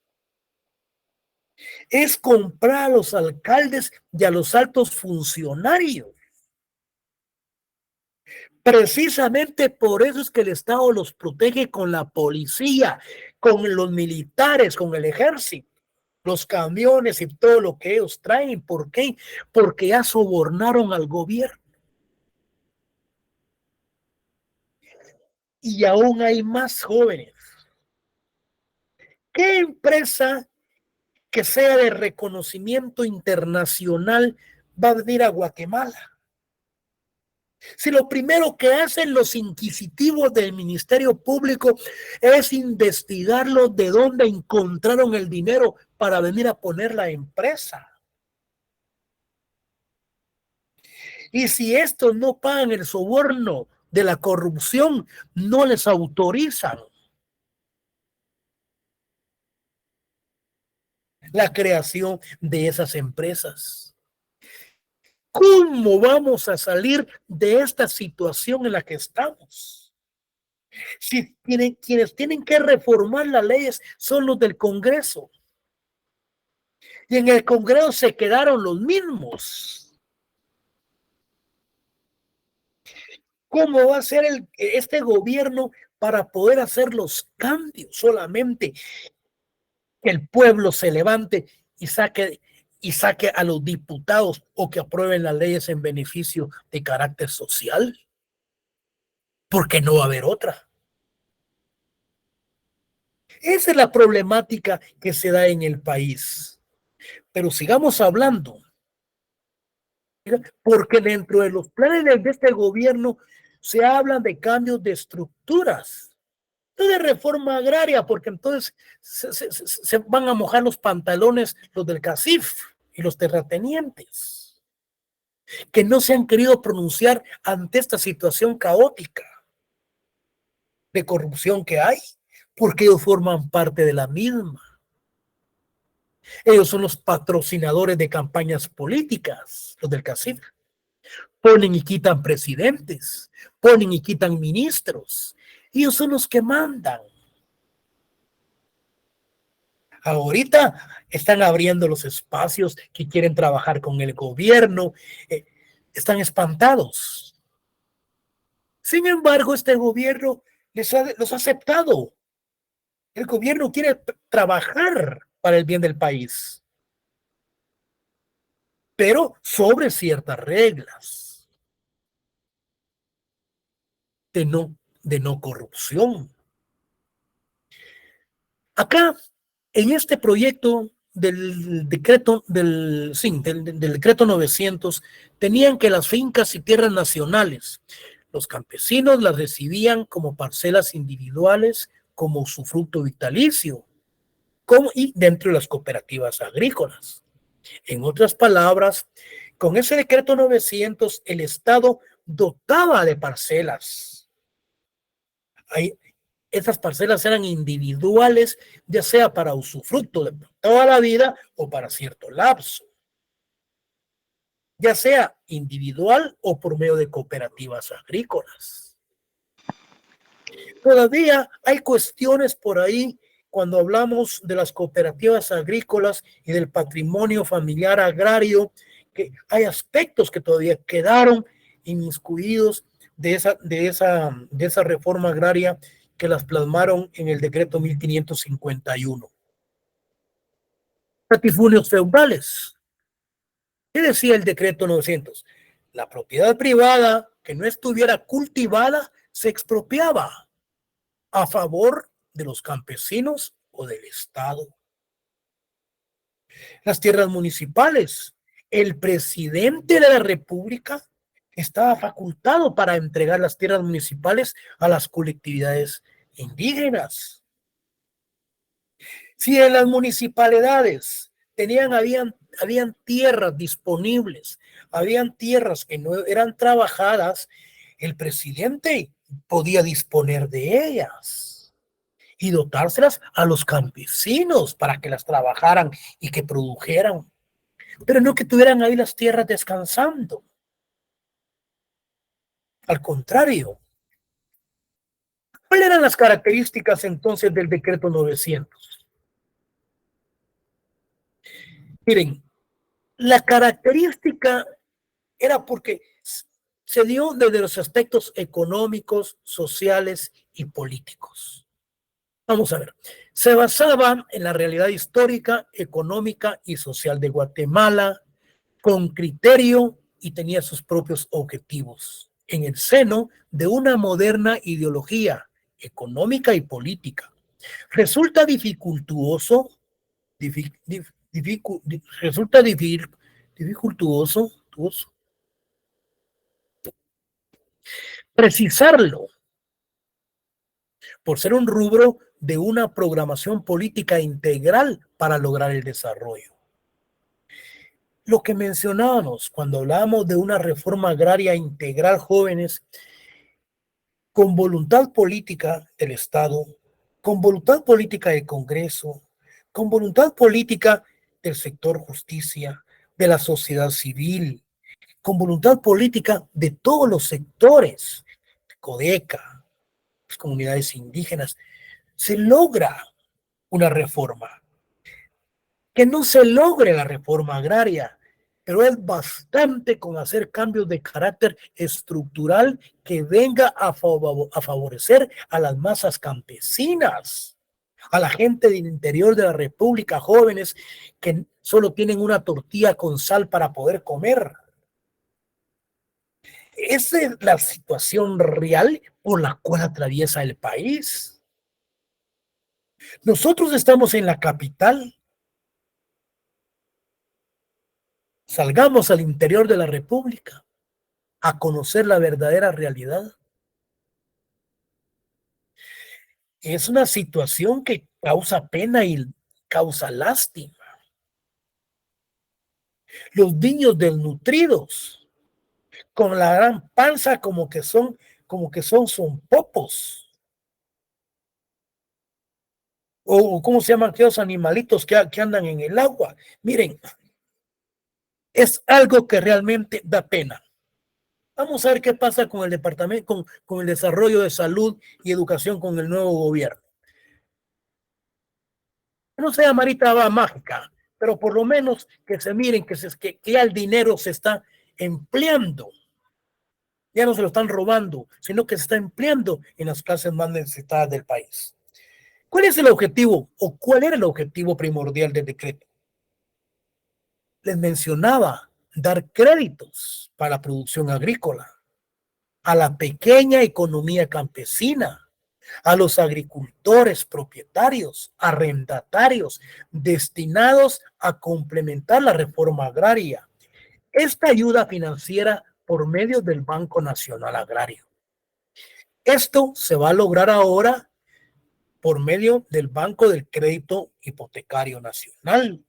Es comprar a los alcaldes y a los altos funcionarios. Precisamente por eso es que el Estado los protege con la policía, con los militares, con el ejército, los camiones y todo lo que ellos traen. ¿Por qué? Porque ya sobornaron al gobierno. Y aún hay más jóvenes. ¿Qué empresa que sea de reconocimiento internacional va a venir a Guatemala? Si lo primero que hacen los inquisitivos del Ministerio Público es investigarlo de dónde encontraron el dinero para venir a poner la empresa. Y si estos no pagan el soborno de la corrupción, no les autorizan la creación de esas empresas. ¿Cómo vamos a salir de esta situación en la que estamos? Si quienes tienen que reformar las leyes son los del Congreso. Y en el Congreso se quedaron los mismos. ¿Cómo va a ser este gobierno para poder hacer los cambios? Solamente que el pueblo se levante y saque a los diputados o que aprueben las leyes en beneficio de carácter social. Porque no va a haber otra. Esa es la problemática que se da en el país. Pero sigamos hablando, porque dentro de los planes de este gobierno se habla de cambios de estructuras, no de reforma agraria, porque entonces se van a mojar los pantalones los del CACIF y los terratenientes, que no se han querido pronunciar ante esta situación caótica de corrupción que hay, porque ellos forman parte de la misma. Ellos son los patrocinadores de campañas políticas, los del CACIF. Ponen y quitan presidentes, ponen y quitan ministros. Ellos son los que mandan. Ahorita están abriendo los espacios que quieren trabajar con el gobierno. Están espantados. Sin embargo, este gobierno los ha aceptado. El gobierno quiere trabajar para el bien del país, pero sobre ciertas reglas de no corrupción. Acá, en este proyecto del decreto del decreto 900, tenían que las fincas y tierras nacionales, los campesinos las recibían como parcelas individuales, como usufructo vitalicio, y dentro de las cooperativas agrícolas. En otras palabras, con ese decreto 900, el Estado dotaba de parcelas. Esas parcelas eran individuales, ya sea para usufructo de toda la vida o para cierto lapso, ya sea individual o por medio de cooperativas agrícolas. Todavía hay cuestiones por ahí cuando hablamos de las cooperativas agrícolas y del patrimonio familiar agrario, que hay aspectos que todavía quedaron inmiscuidos de esa reforma agraria que las plasmaron en el decreto 1551. Latifunios feudales. ¿Qué decía el decreto 900? La propiedad privada que no estuviera cultivada se expropiaba a favor de los campesinos o del Estado. Las tierras municipales. El presidente de la República estaba facultado para entregar las tierras municipales a las colectividades indígenas. Si en las municipalidades habían tierras disponibles, habían tierras que no eran trabajadas, el presidente podía disponer de ellas y dotárselas a los campesinos para que las trabajaran y que produjeran, pero no que tuvieran ahí las tierras descansando. Al contrario, ¿cuáles eran las características entonces del decreto 900? Miren, la característica era porque se dio desde los aspectos económicos, sociales y políticos. Vamos a ver, se basaba en la realidad histórica, económica y social de Guatemala, con criterio y tenía sus propios objetivos, en el seno de una moderna ideología económica y política. Resulta dificultuoso, dificultuoso precisarlo por ser un rubro de una programación política integral para lograr el desarrollo. Lo que mencionábamos cuando hablábamos de una reforma agraria integral, jóvenes, con voluntad política del Estado, con voluntad política del Congreso, con voluntad política del sector justicia, de la sociedad civil, con voluntad política de todos los sectores, CODECA, las comunidades indígenas, se logra una reforma. Que no se logre la reforma agraria, pero es bastante con hacer cambios de carácter estructural que venga a favorecer a las masas campesinas, a la gente del interior de la República, jóvenes que solo tienen una tortilla con sal para poder comer. Esa es la situación real por la cual atraviesa el país. Nosotros estamos en la capital. Salgamos al interior de la República a conocer la verdadera realidad. Es una situación que causa pena y causa lástima. Los niños desnutridos, con la gran panza son popos. o cómo se llaman aquellos animalitos que andan en el agua. Miren, es algo que realmente da pena. Vamos a ver qué pasa con el departamento, con el desarrollo de salud y educación con el nuevo gobierno. No sea marita va mágica, pero por lo menos que se miren que ya el dinero se está empleando. Ya no se lo están robando, sino que se está empleando en las clases más necesitadas del país. ¿Cuál es el objetivo o cuál era el objetivo primordial del decreto? Les mencionaba dar créditos para la producción agrícola, a la pequeña economía campesina, a los agricultores propietarios, arrendatarios, destinados a complementar la reforma agraria. Esta ayuda financiera por medio del Banco Nacional Agrario. Esto se va a lograr ahora por medio del Banco del Crédito Hipotecario Nacional,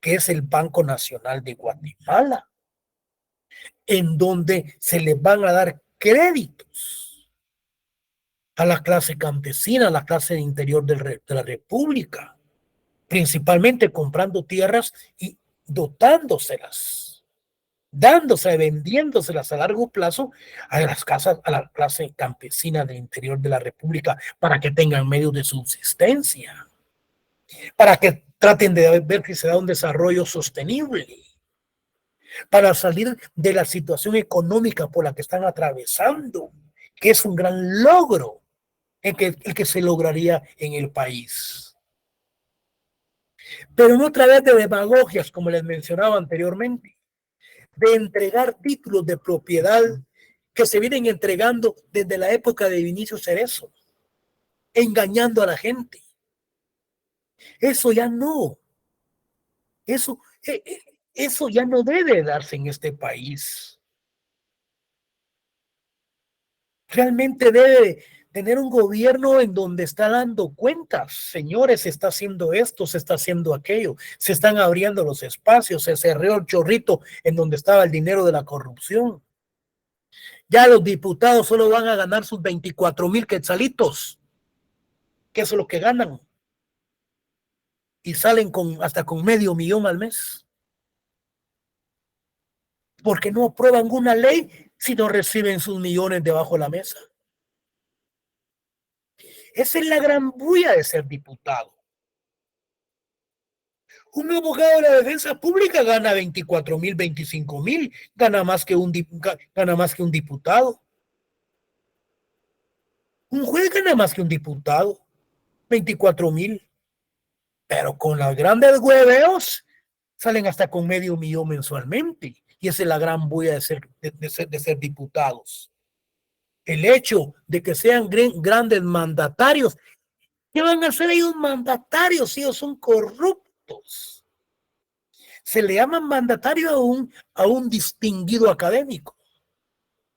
que es el Banco Nacional de Guatemala, en donde se les van a dar créditos a la clase campesina, a la clase interior de la República, principalmente comprando tierras y dotándoselas, dándose, vendiéndoselas a largo plazo a las casas, a la clase campesina del interior de la República para que tengan medios de subsistencia, para que traten de ver si se da un desarrollo sostenible, para salir de la situación económica por la que están atravesando, que es un gran logro el que se lograría en el país. Pero no a través de demagogias, como les mencionaba anteriormente, de entregar títulos de propiedad que se vienen entregando desde la época de Vinicio Cerezo, engañando a la gente. Eso ya no. Eso, eso ya no debe darse en este país. Realmente debe tener un gobierno en donde está dando cuentas. Señores, se está haciendo esto, se está haciendo aquello, se están abriendo los espacios, se cerró el chorrito en donde estaba el dinero de la corrupción. Ya los diputados solo van a ganar sus 24,000 quetzalitos, que eso es lo que ganan. Y salen hasta con $500,000 al mes. Porque no aprueban una ley si no reciben sus millones debajo de la mesa. Esa es la gran bulla de ser diputado. Un abogado de la defensa pública gana 24,000, 25,000, gana más que un diputado. Un juez gana más que un diputado, 24,000. Pero con los grandes hueveos salen hasta con $500,000 mensualmente. Y esa es la gran bulla de ser diputados. El hecho de que sean grandes mandatarios. ¿Qué van a hacer ellos mandatarios si ellos son corruptos? Se le llama mandatario a un distinguido académico,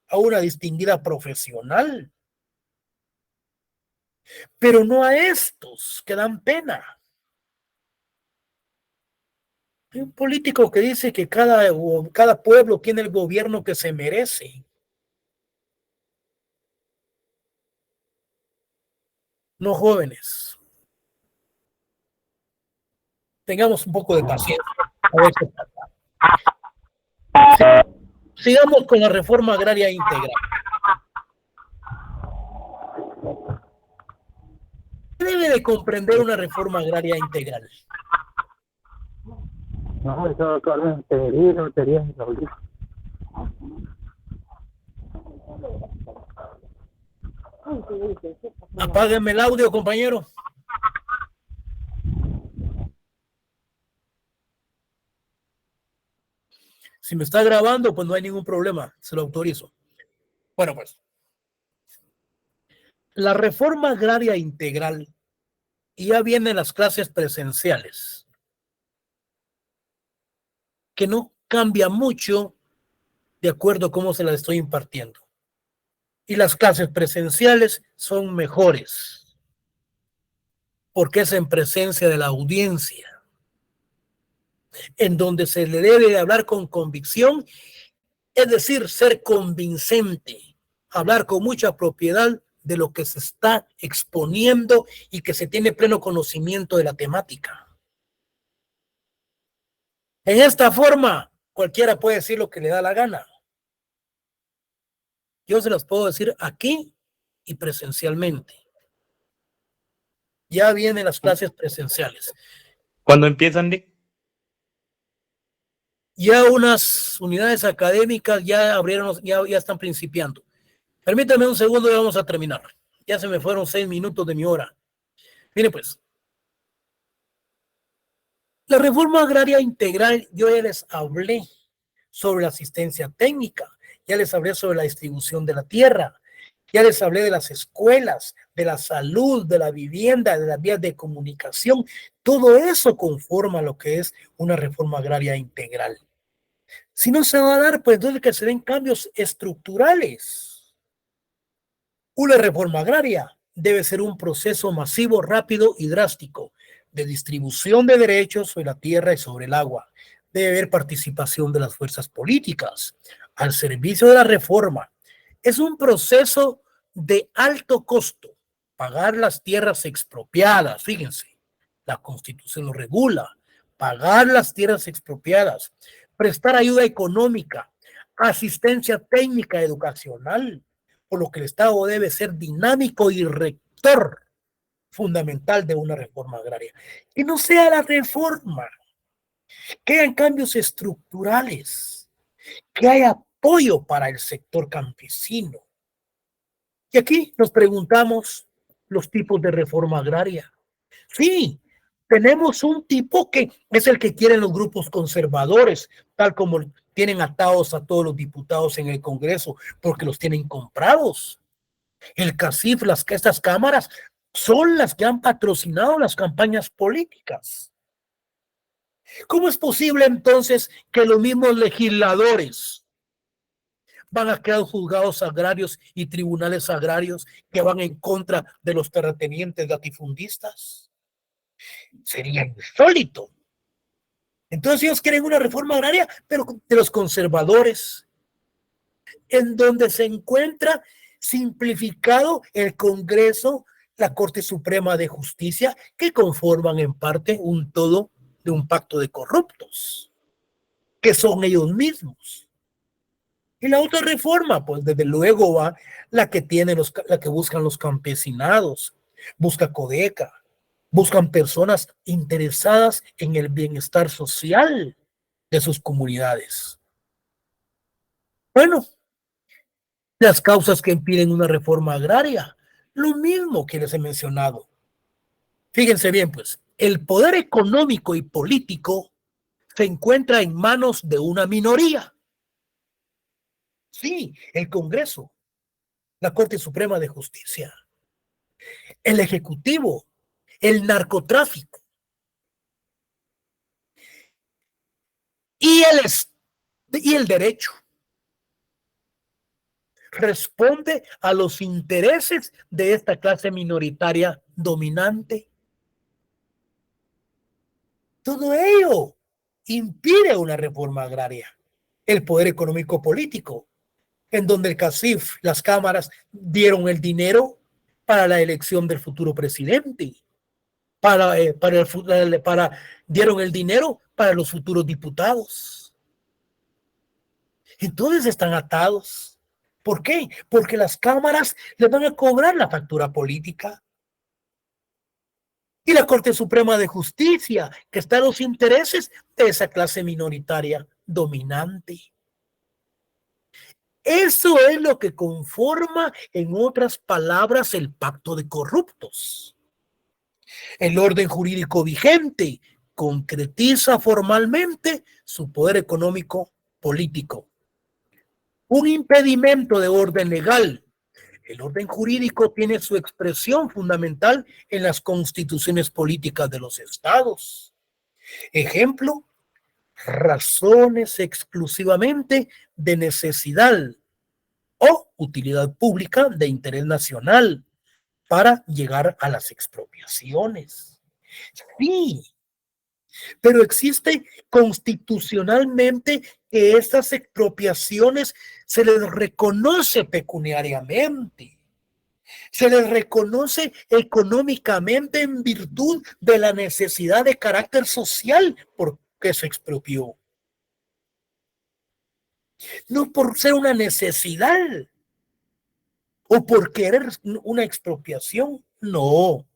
a una distinguida profesional, pero no a estos que dan pena. Hay un político que dice que cada pueblo tiene el gobierno que se merece. No, jóvenes, tengamos un poco de paciencia. A ver qué pasa. Sigamos con la reforma agraria integral. ¿Qué debe de comprender una reforma agraria integral? No, eso con lotería. Apáguenme el audio, compañero. Si me está grabando, pues no hay ningún problema, se lo autorizo. Bueno, pues la reforma agraria integral ya viene en las clases presenciales, que no cambia mucho de acuerdo a cómo se las estoy impartiendo. Y las clases presenciales son mejores, porque es en presencia de la audiencia, en donde se le debe de hablar con convicción, es decir, ser convincente, hablar con mucha propiedad de lo que se está exponiendo y que se tiene pleno conocimiento de la temática. En esta forma, cualquiera puede decir lo que le da la gana. Yo se las puedo decir aquí y presencialmente. Ya vienen las clases presenciales. ¿Cuándo empiezan, Nick? Ya unas unidades académicas ya abrieron, ya están principiando. Permítame un segundo y vamos a terminar. Ya se me fueron 6 minutos de mi hora. Mire pues, la reforma agraria integral, yo ya les hablé sobre la asistencia técnica, ya les hablé sobre la distribución de la tierra, ya les hablé de las escuelas, de la salud, de la vivienda, de las vías de comunicación. Todo eso conforma lo que es una reforma agraria integral. Si no se va a dar, pues entonces que se den cambios estructurales. Una reforma agraria debe ser un proceso masivo, rápido y drástico de distribución de derechos sobre la tierra y sobre el agua. Debe haber participación de las fuerzas políticas al servicio de la reforma. Es un proceso de alto costo. Pagar las tierras expropiadas, fíjense, la Constitución lo regula. Pagar las tierras expropiadas, prestar ayuda económica, asistencia técnica educacional, por lo que el Estado debe ser dinámico y rector fundamental de una reforma agraria. Que no sea la reforma, que hayan cambios estructurales, que haya apoyo para el sector campesino. Y aquí nos preguntamos los tipos de reforma agraria. Sí, tenemos un tipo que es el que quieren los grupos conservadores, tal como tienen atados a todos los diputados en el Congreso, porque los tienen comprados. El CACIF, estas cámaras, son las que han patrocinado las campañas políticas. ¿Cómo es posible entonces que los mismos legisladores van a crear juzgados agrarios y tribunales agrarios que van en contra de los terratenientes latifundistas? Sería insólito. Entonces ellos quieren una reforma agraria, pero de los conservadores, en donde se encuentra simplificado el Congreso, la Corte Suprema de Justicia, que conforman en parte un todo de un pacto de corruptos, que son ellos mismos. Y la otra reforma, pues desde luego va la que la que buscan los campesinados, busca Codeca, buscan personas interesadas en el bienestar social de sus comunidades. Bueno, las causas que impiden una reforma agraria, lo mismo que les he mencionado. Fíjense bien, pues, el poder económico y político se encuentra en manos de una minoría. Sí, el Congreso, la Corte Suprema de Justicia, el Ejecutivo, el narcotráfico y el derecho. Responde a los intereses de esta clase minoritaria dominante. Todo ello impide una reforma agraria. El poder económico político, en donde el CACIF, las cámaras, dieron el dinero para la elección del futuro presidente, dieron el dinero para los futuros diputados. Entonces están atados. ¿Por qué? Porque las cámaras les van a cobrar la factura política. Y la Corte Suprema de Justicia, que está a los intereses de esa clase minoritaria dominante. Eso es lo que conforma, en otras palabras, el pacto de corruptos. El orden jurídico vigente concretiza formalmente su poder económico político. Un impedimento de orden legal. El orden jurídico tiene su expresión fundamental en las constituciones políticas de los estados. Ejemplo, razones exclusivamente de necesidad o utilidad pública de interés nacional para llegar a las expropiaciones. Sí, pero existe constitucionalmente que estas expropiaciones se les reconoce pecuniariamente. Se les reconoce económicamente en virtud de la necesidad de carácter social porque se expropió. No por ser una necesidad o por querer una expropiación, no.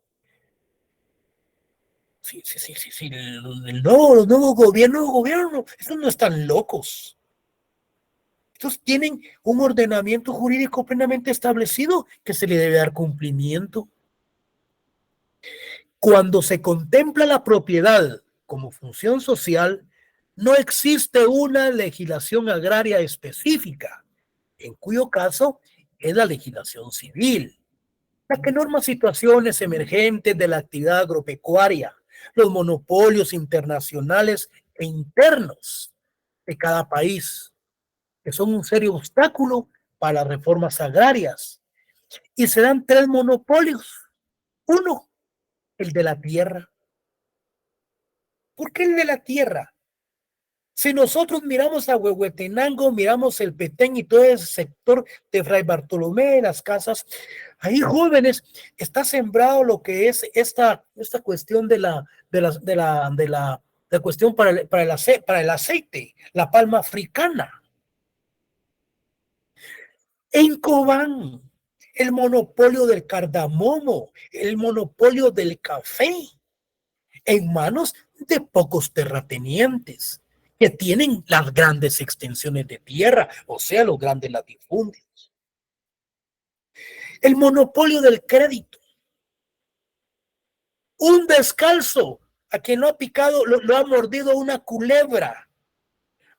Sí. Los nuevos gobiernos, estos no están locos. Estos tienen un ordenamiento jurídico plenamente establecido que se le debe dar cumplimiento. Cuando se contempla la propiedad como función social, no existe una legislación agraria específica, en cuyo caso es la legislación civil, la que norma situaciones emergentes de la actividad agropecuaria, los monopolios internacionales e internos de cada país, que son un serio obstáculo para las reformas agrarias. Y se dan tres monopolios. Uno, el de la tierra. ¿Por qué el de la tierra? Si nosotros miramos a Huehuetenango, miramos el Petén y todo ese sector de Fray Bartolomé, las casas, ahí jóvenes, está sembrado lo que es esta cuestión de la cuestión para el aceite, la palma africana. En Cobán, el monopolio del cardamomo, el monopolio del café, en manos de pocos terratenientes que tienen las grandes extensiones de tierra, o sea, los grandes latifundios. El monopolio del crédito. Un descalzo a quien lo ha picado, lo ha mordido una culebra.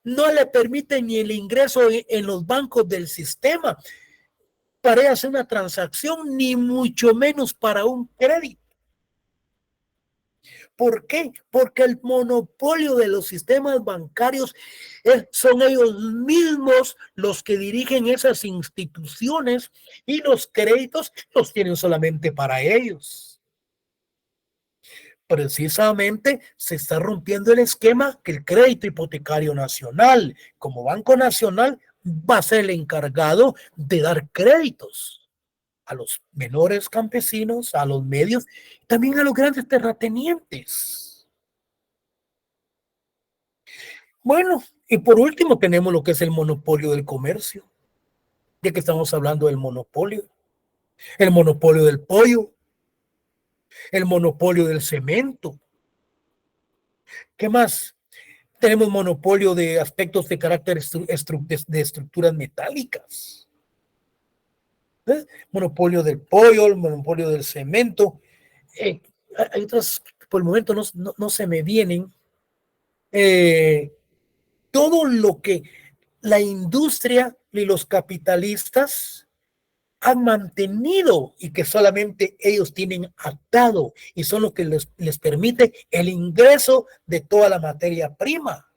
No le permite ni el ingreso en los bancos del sistema para hacer una transacción, ni mucho menos para un crédito. ¿Por qué? Porque el monopolio de los sistemas bancarios son ellos mismos los que dirigen esas instituciones y los créditos los tienen solamente para ellos. Precisamente se está rompiendo el esquema que el Crédito Hipotecario Nacional, como Banco Nacional, va a ser el encargado de dar créditos a los menores campesinos, a los medios, también a los grandes terratenientes. Bueno, y por último tenemos lo que es el monopolio del comercio, ya que estamos hablando del monopolio. El monopolio del pollo, el monopolio del cemento. ¿Qué más? Tenemos monopolio de aspectos de carácter de estructuras metálicas. Monopolio del pollo, el monopolio del cemento. Hay otras, por el momento no se me vienen. Todo lo que la industria y los capitalistas han mantenido y que solamente ellos tienen atado y son lo que les permite el ingreso de toda la materia prima,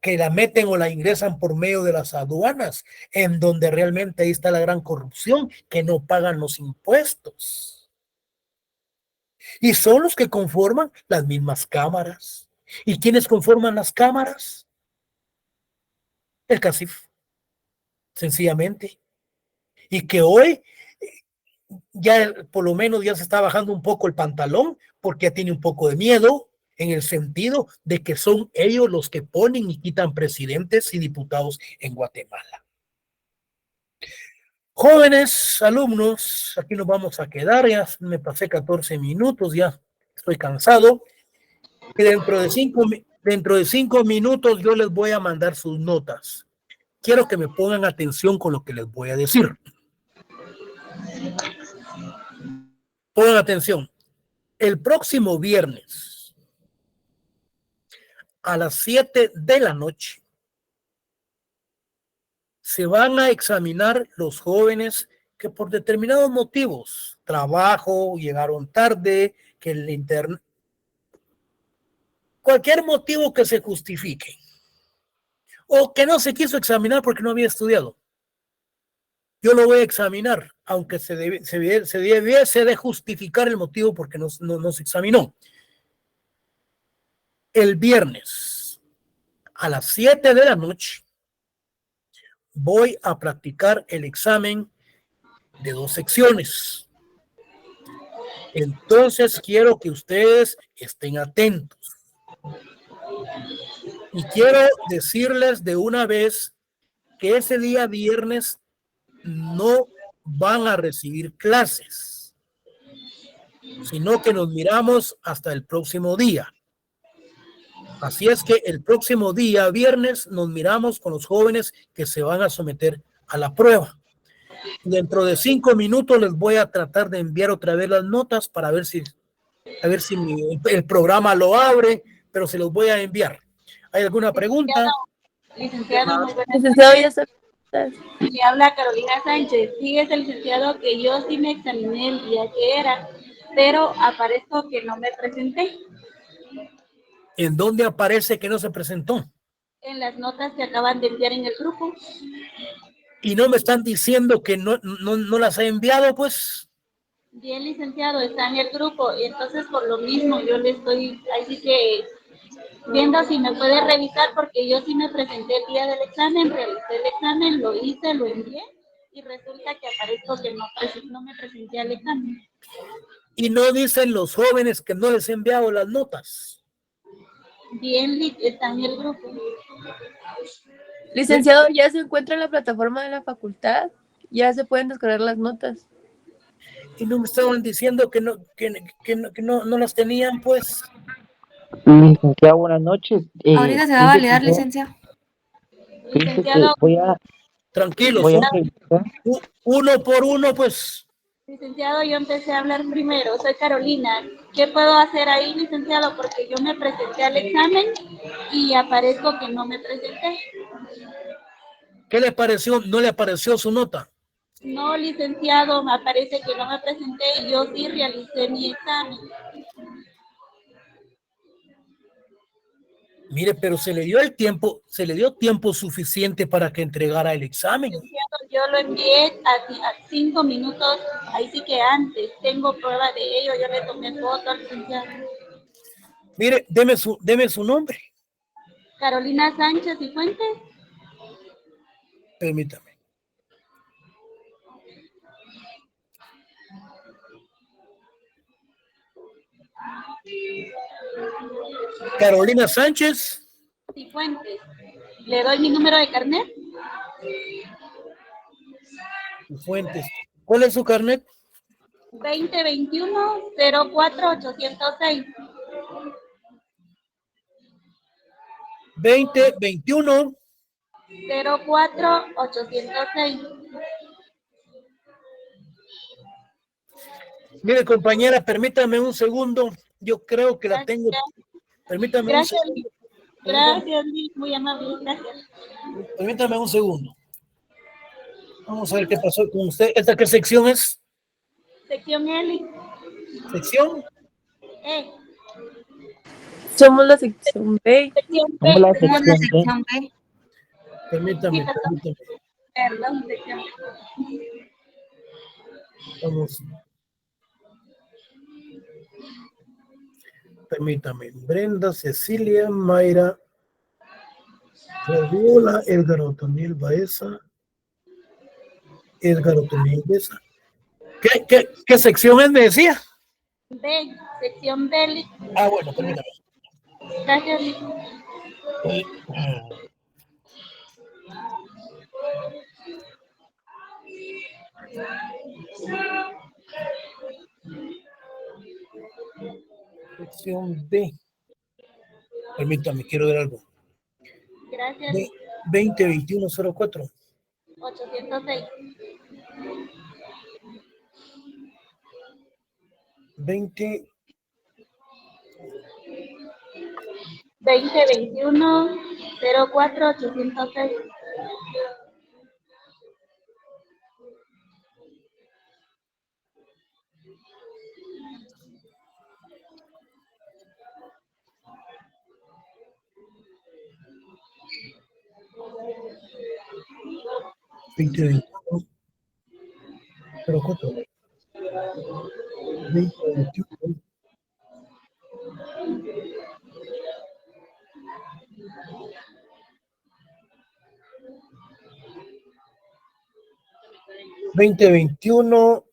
que la meten o la ingresan por medio de las aduanas, en donde realmente ahí está la gran corrupción, que no pagan los impuestos. Y son los que conforman las mismas cámaras. ¿Y quiénes conforman las cámaras? El CACIF, sencillamente. Y que hoy ya por lo menos ya se está bajando un poco el pantalón, porque ya tiene un poco de miedo, en el sentido de que son ellos los que ponen y quitan presidentes y diputados en Guatemala. Jóvenes, alumnos, aquí nos vamos a quedar, ya me pasé 14 minutos, ya estoy cansado, y dentro de 5 minutos yo les voy a mandar sus notas. Quiero que me pongan atención con lo que les voy a decir. Pongan atención. El próximo viernes a las 7 de la noche se van a examinar los jóvenes que por determinados motivos, trabajo, llegaron tarde, que el internet, cualquier motivo que se justifique, o que no se quiso examinar porque no había estudiado. Yo lo voy a examinar, aunque se debiese de justificar el motivo porque no se examinó. El viernes a las 7 de la noche voy a practicar el examen de 2 secciones. Entonces quiero que ustedes estén atentos. Y quiero decirles de una vez que ese día viernes no van a recibir clases, sino que nos miramos hasta el próximo día. Así es que el próximo día, viernes, nos miramos con los jóvenes que se van a someter a la prueba. Dentro de 5 minutos les voy a tratar de enviar otra vez las notas para ver si el programa lo abre, pero se los voy a enviar. ¿Hay alguna pregunta? Licenciado, muy buenas Licenciado, ya noches. está. Le habla Carolina Sánchez. Fíjese, licenciado, que yo sí me examiné el día que era, pero aparezco que no me presenté. ¿En dónde aparece que no se presentó? En las notas que acaban de enviar en el grupo. Y no me están diciendo que no las he enviado, pues. Bien, licenciado, está en el grupo. Y entonces, por lo mismo, yo le estoy, así que, viendo si me puede revisar, porque yo sí me presenté el día del examen, realicé el examen, lo hice, lo envié, y resulta que aparezco que no me presenté al examen. Y no dicen los jóvenes que no les he enviado las notas. Bien, está en el grupo. Licenciado, ya se encuentra en la plataforma de la facultad. Ya se pueden descargar las notas. Y no me estaban diciendo que no las tenían, pues. Licenciado, buenas noches. Ahorita se va a validar, licenciado. Fíjese que Licenciado, Tranquilos, voy a revisar. uno por uno, pues. licenciado, yo empecé a hablar primero. Soy Carolina. ¿Qué puedo hacer ahí, licenciado? Porque yo me presenté al examen y aparezco que no me presenté. ¿Qué le pareció? ¿No le apareció su nota? No, licenciado, me parece que no me presenté y yo sí realicé mi examen. Mire, pero se le dio tiempo suficiente para que entregara el examen. Licenciado, yo lo envié a 5 minutos, ahí sí que antes. Tengo prueba de ello, yo le tomé foto al licenciado. Mire, deme su nombre. Carolina Sánchez y Fuentes. Permítame. Carolina Sánchez. Cifuentes. ¿Le doy mi número de carnet? Fuentes. ¿Cuál es su carnet? 2021-04-806. 2021. 04-806. Mire, compañera, permítame un segundo. Yo creo que la tengo. Gracias. Permítame un Gracias, segundo. gracias, muy amable, gracias. Permítame un segundo. Vamos a ver qué pasó con usted. ¿Esta qué sección es? Sección L. ¿Sección? E. Somos la sección B. Sección B. Somos la Somos la sección B. sección B. Permítame. Perdón, sección B. Vamos. Permítame. Brenda, Cecilia, Mayra, Fabiola, Edgar Otoniel Baeza. Edgar Otoniel Baeza. ¿Qué sección es, me decía? B. Sección B. Ah, bueno, permítame. Gracias. Sección B. Permítame, quiero ver algo. Gracias. 2021-04. 806. 20. 2021-04-806. Pero ¿cuánto? 2021. 2021.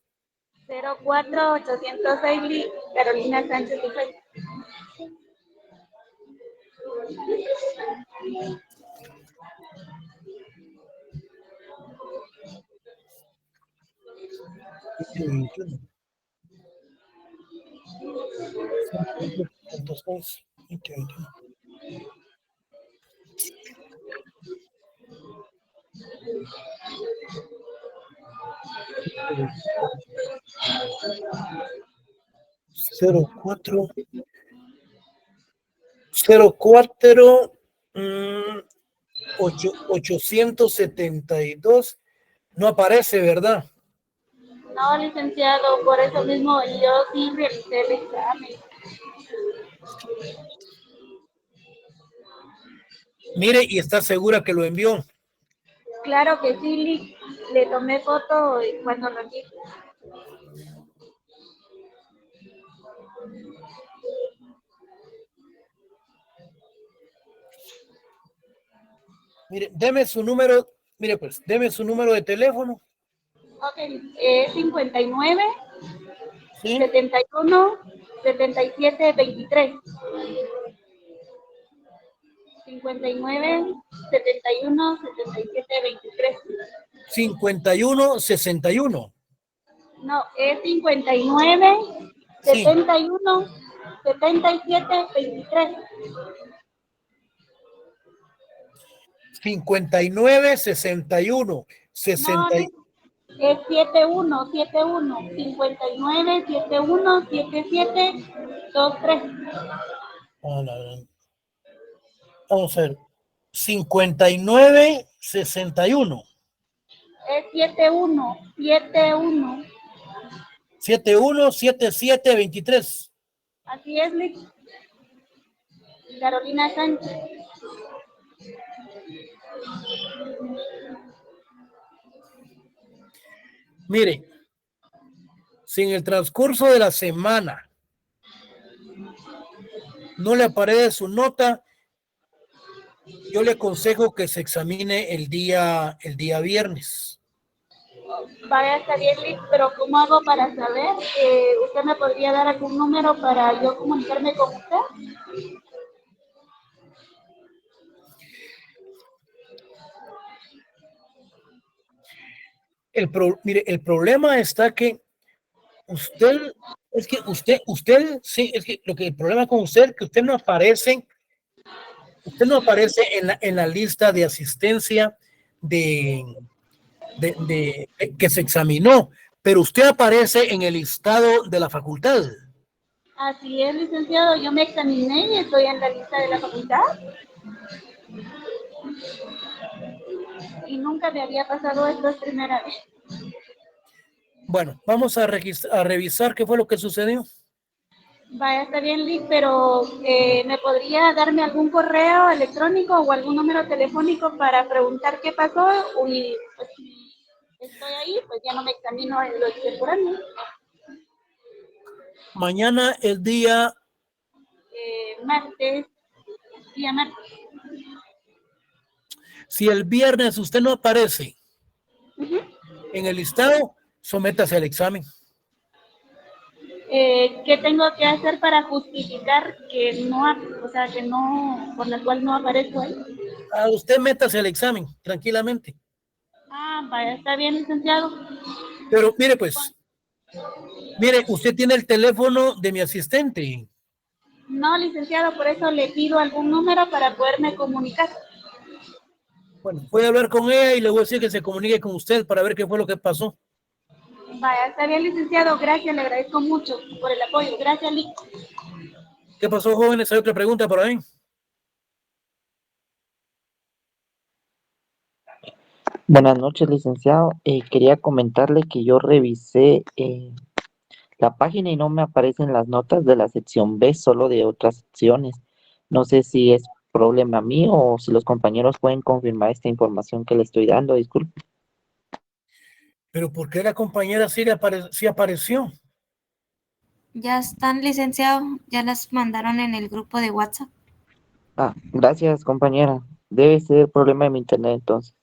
04806 Carolina Sánchez López. Cero cuatro 04 872 no aparece, ¿verdad? No, licenciado, por eso mismo yo sí realicé el examen. Mire, y está segura que lo envió. Claro que sí, le tomé foto cuando lo vi. Mire, deme su número, mire pues, deme su número de teléfono. Ok, 59 ¿Sí? 71 77 23. 59 71 77 23. 5161. No, es 59 Sí, 71 77 23. 59 61 No, 60. no, es 71 71 59 71 77 23. Vamos a ver. 59 61 Es 71 71. 71 77 23. Así es, Lick. Carolina Sánchez. Mire, si en el transcurso de la semana no le aparece su nota, yo le aconsejo que se examine el día viernes. Vaya, está bien, Lick, pero ¿cómo hago para saber? ¿Usted me podría dar algún número para yo comunicarme con usted? Mire, el problema está que usted, sí, es que el problema con usted es que usted no aparece en la lista de asistencia de, que se examinó, pero usted aparece en el listado de la facultad. Así es, licenciado. Yo me examiné y estoy en la lista de la facultad. Y nunca me había pasado esto, es primera vez. Bueno, vamos a revisar qué fue lo que sucedió. Vaya, está bien, Lick, pero ¿me podría darme algún correo electrónico o algún número telefónico para preguntar qué pasó? Y pues, si estoy ahí, pues ya no me examino en lo extemporáneo. Mañana el día, Martes, día martes. si el viernes usted no aparece en el listado, sométase al examen. ¿Qué tengo que hacer para justificar que no, o sea, que no, por la cual no aparezco ahí? Usted métase al examen, tranquilamente. Ah, vaya, está bien, licenciado. Pero mire pues, mire, usted tiene el teléfono de mi asistente. No, licenciado, por eso le pido algún número para poderme comunicar. Bueno, voy a hablar con ella y le voy a decir que se comunique con usted para ver qué fue lo que pasó. Vaya, está bien, licenciado. Gracias, le agradezco mucho por el apoyo. Gracias, Lick. ¿Qué pasó, jóvenes? ¿Hay otra pregunta por ahí? Buenas noches, licenciado. Quería comentarle que yo revisé la página y no me aparecen las notas de la sección B, solo de otras secciones. No sé si es problema mío o si los compañeros pueden confirmar esta información que le estoy dando. Disculpe. Pero ¿por qué la compañera sí apareció? Ya están, licenciado. Ya las mandaron en el grupo de WhatsApp. Ah, gracias, compañera. Debe ser problema de mi internet entonces.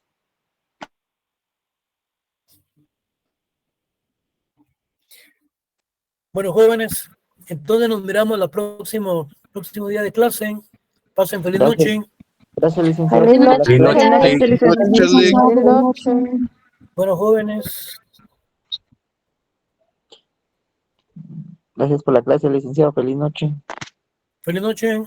Bueno, jóvenes, entonces nos miramos el próximo día de clase. Pasen feliz Gracias. noche. Gracias, licenciado. Feliz por la noche. Feliz clase. noche. Feliz Feliz noche. Bueno, jóvenes, Gracias por la clase, licenciado. Feliz noche. feliz noche.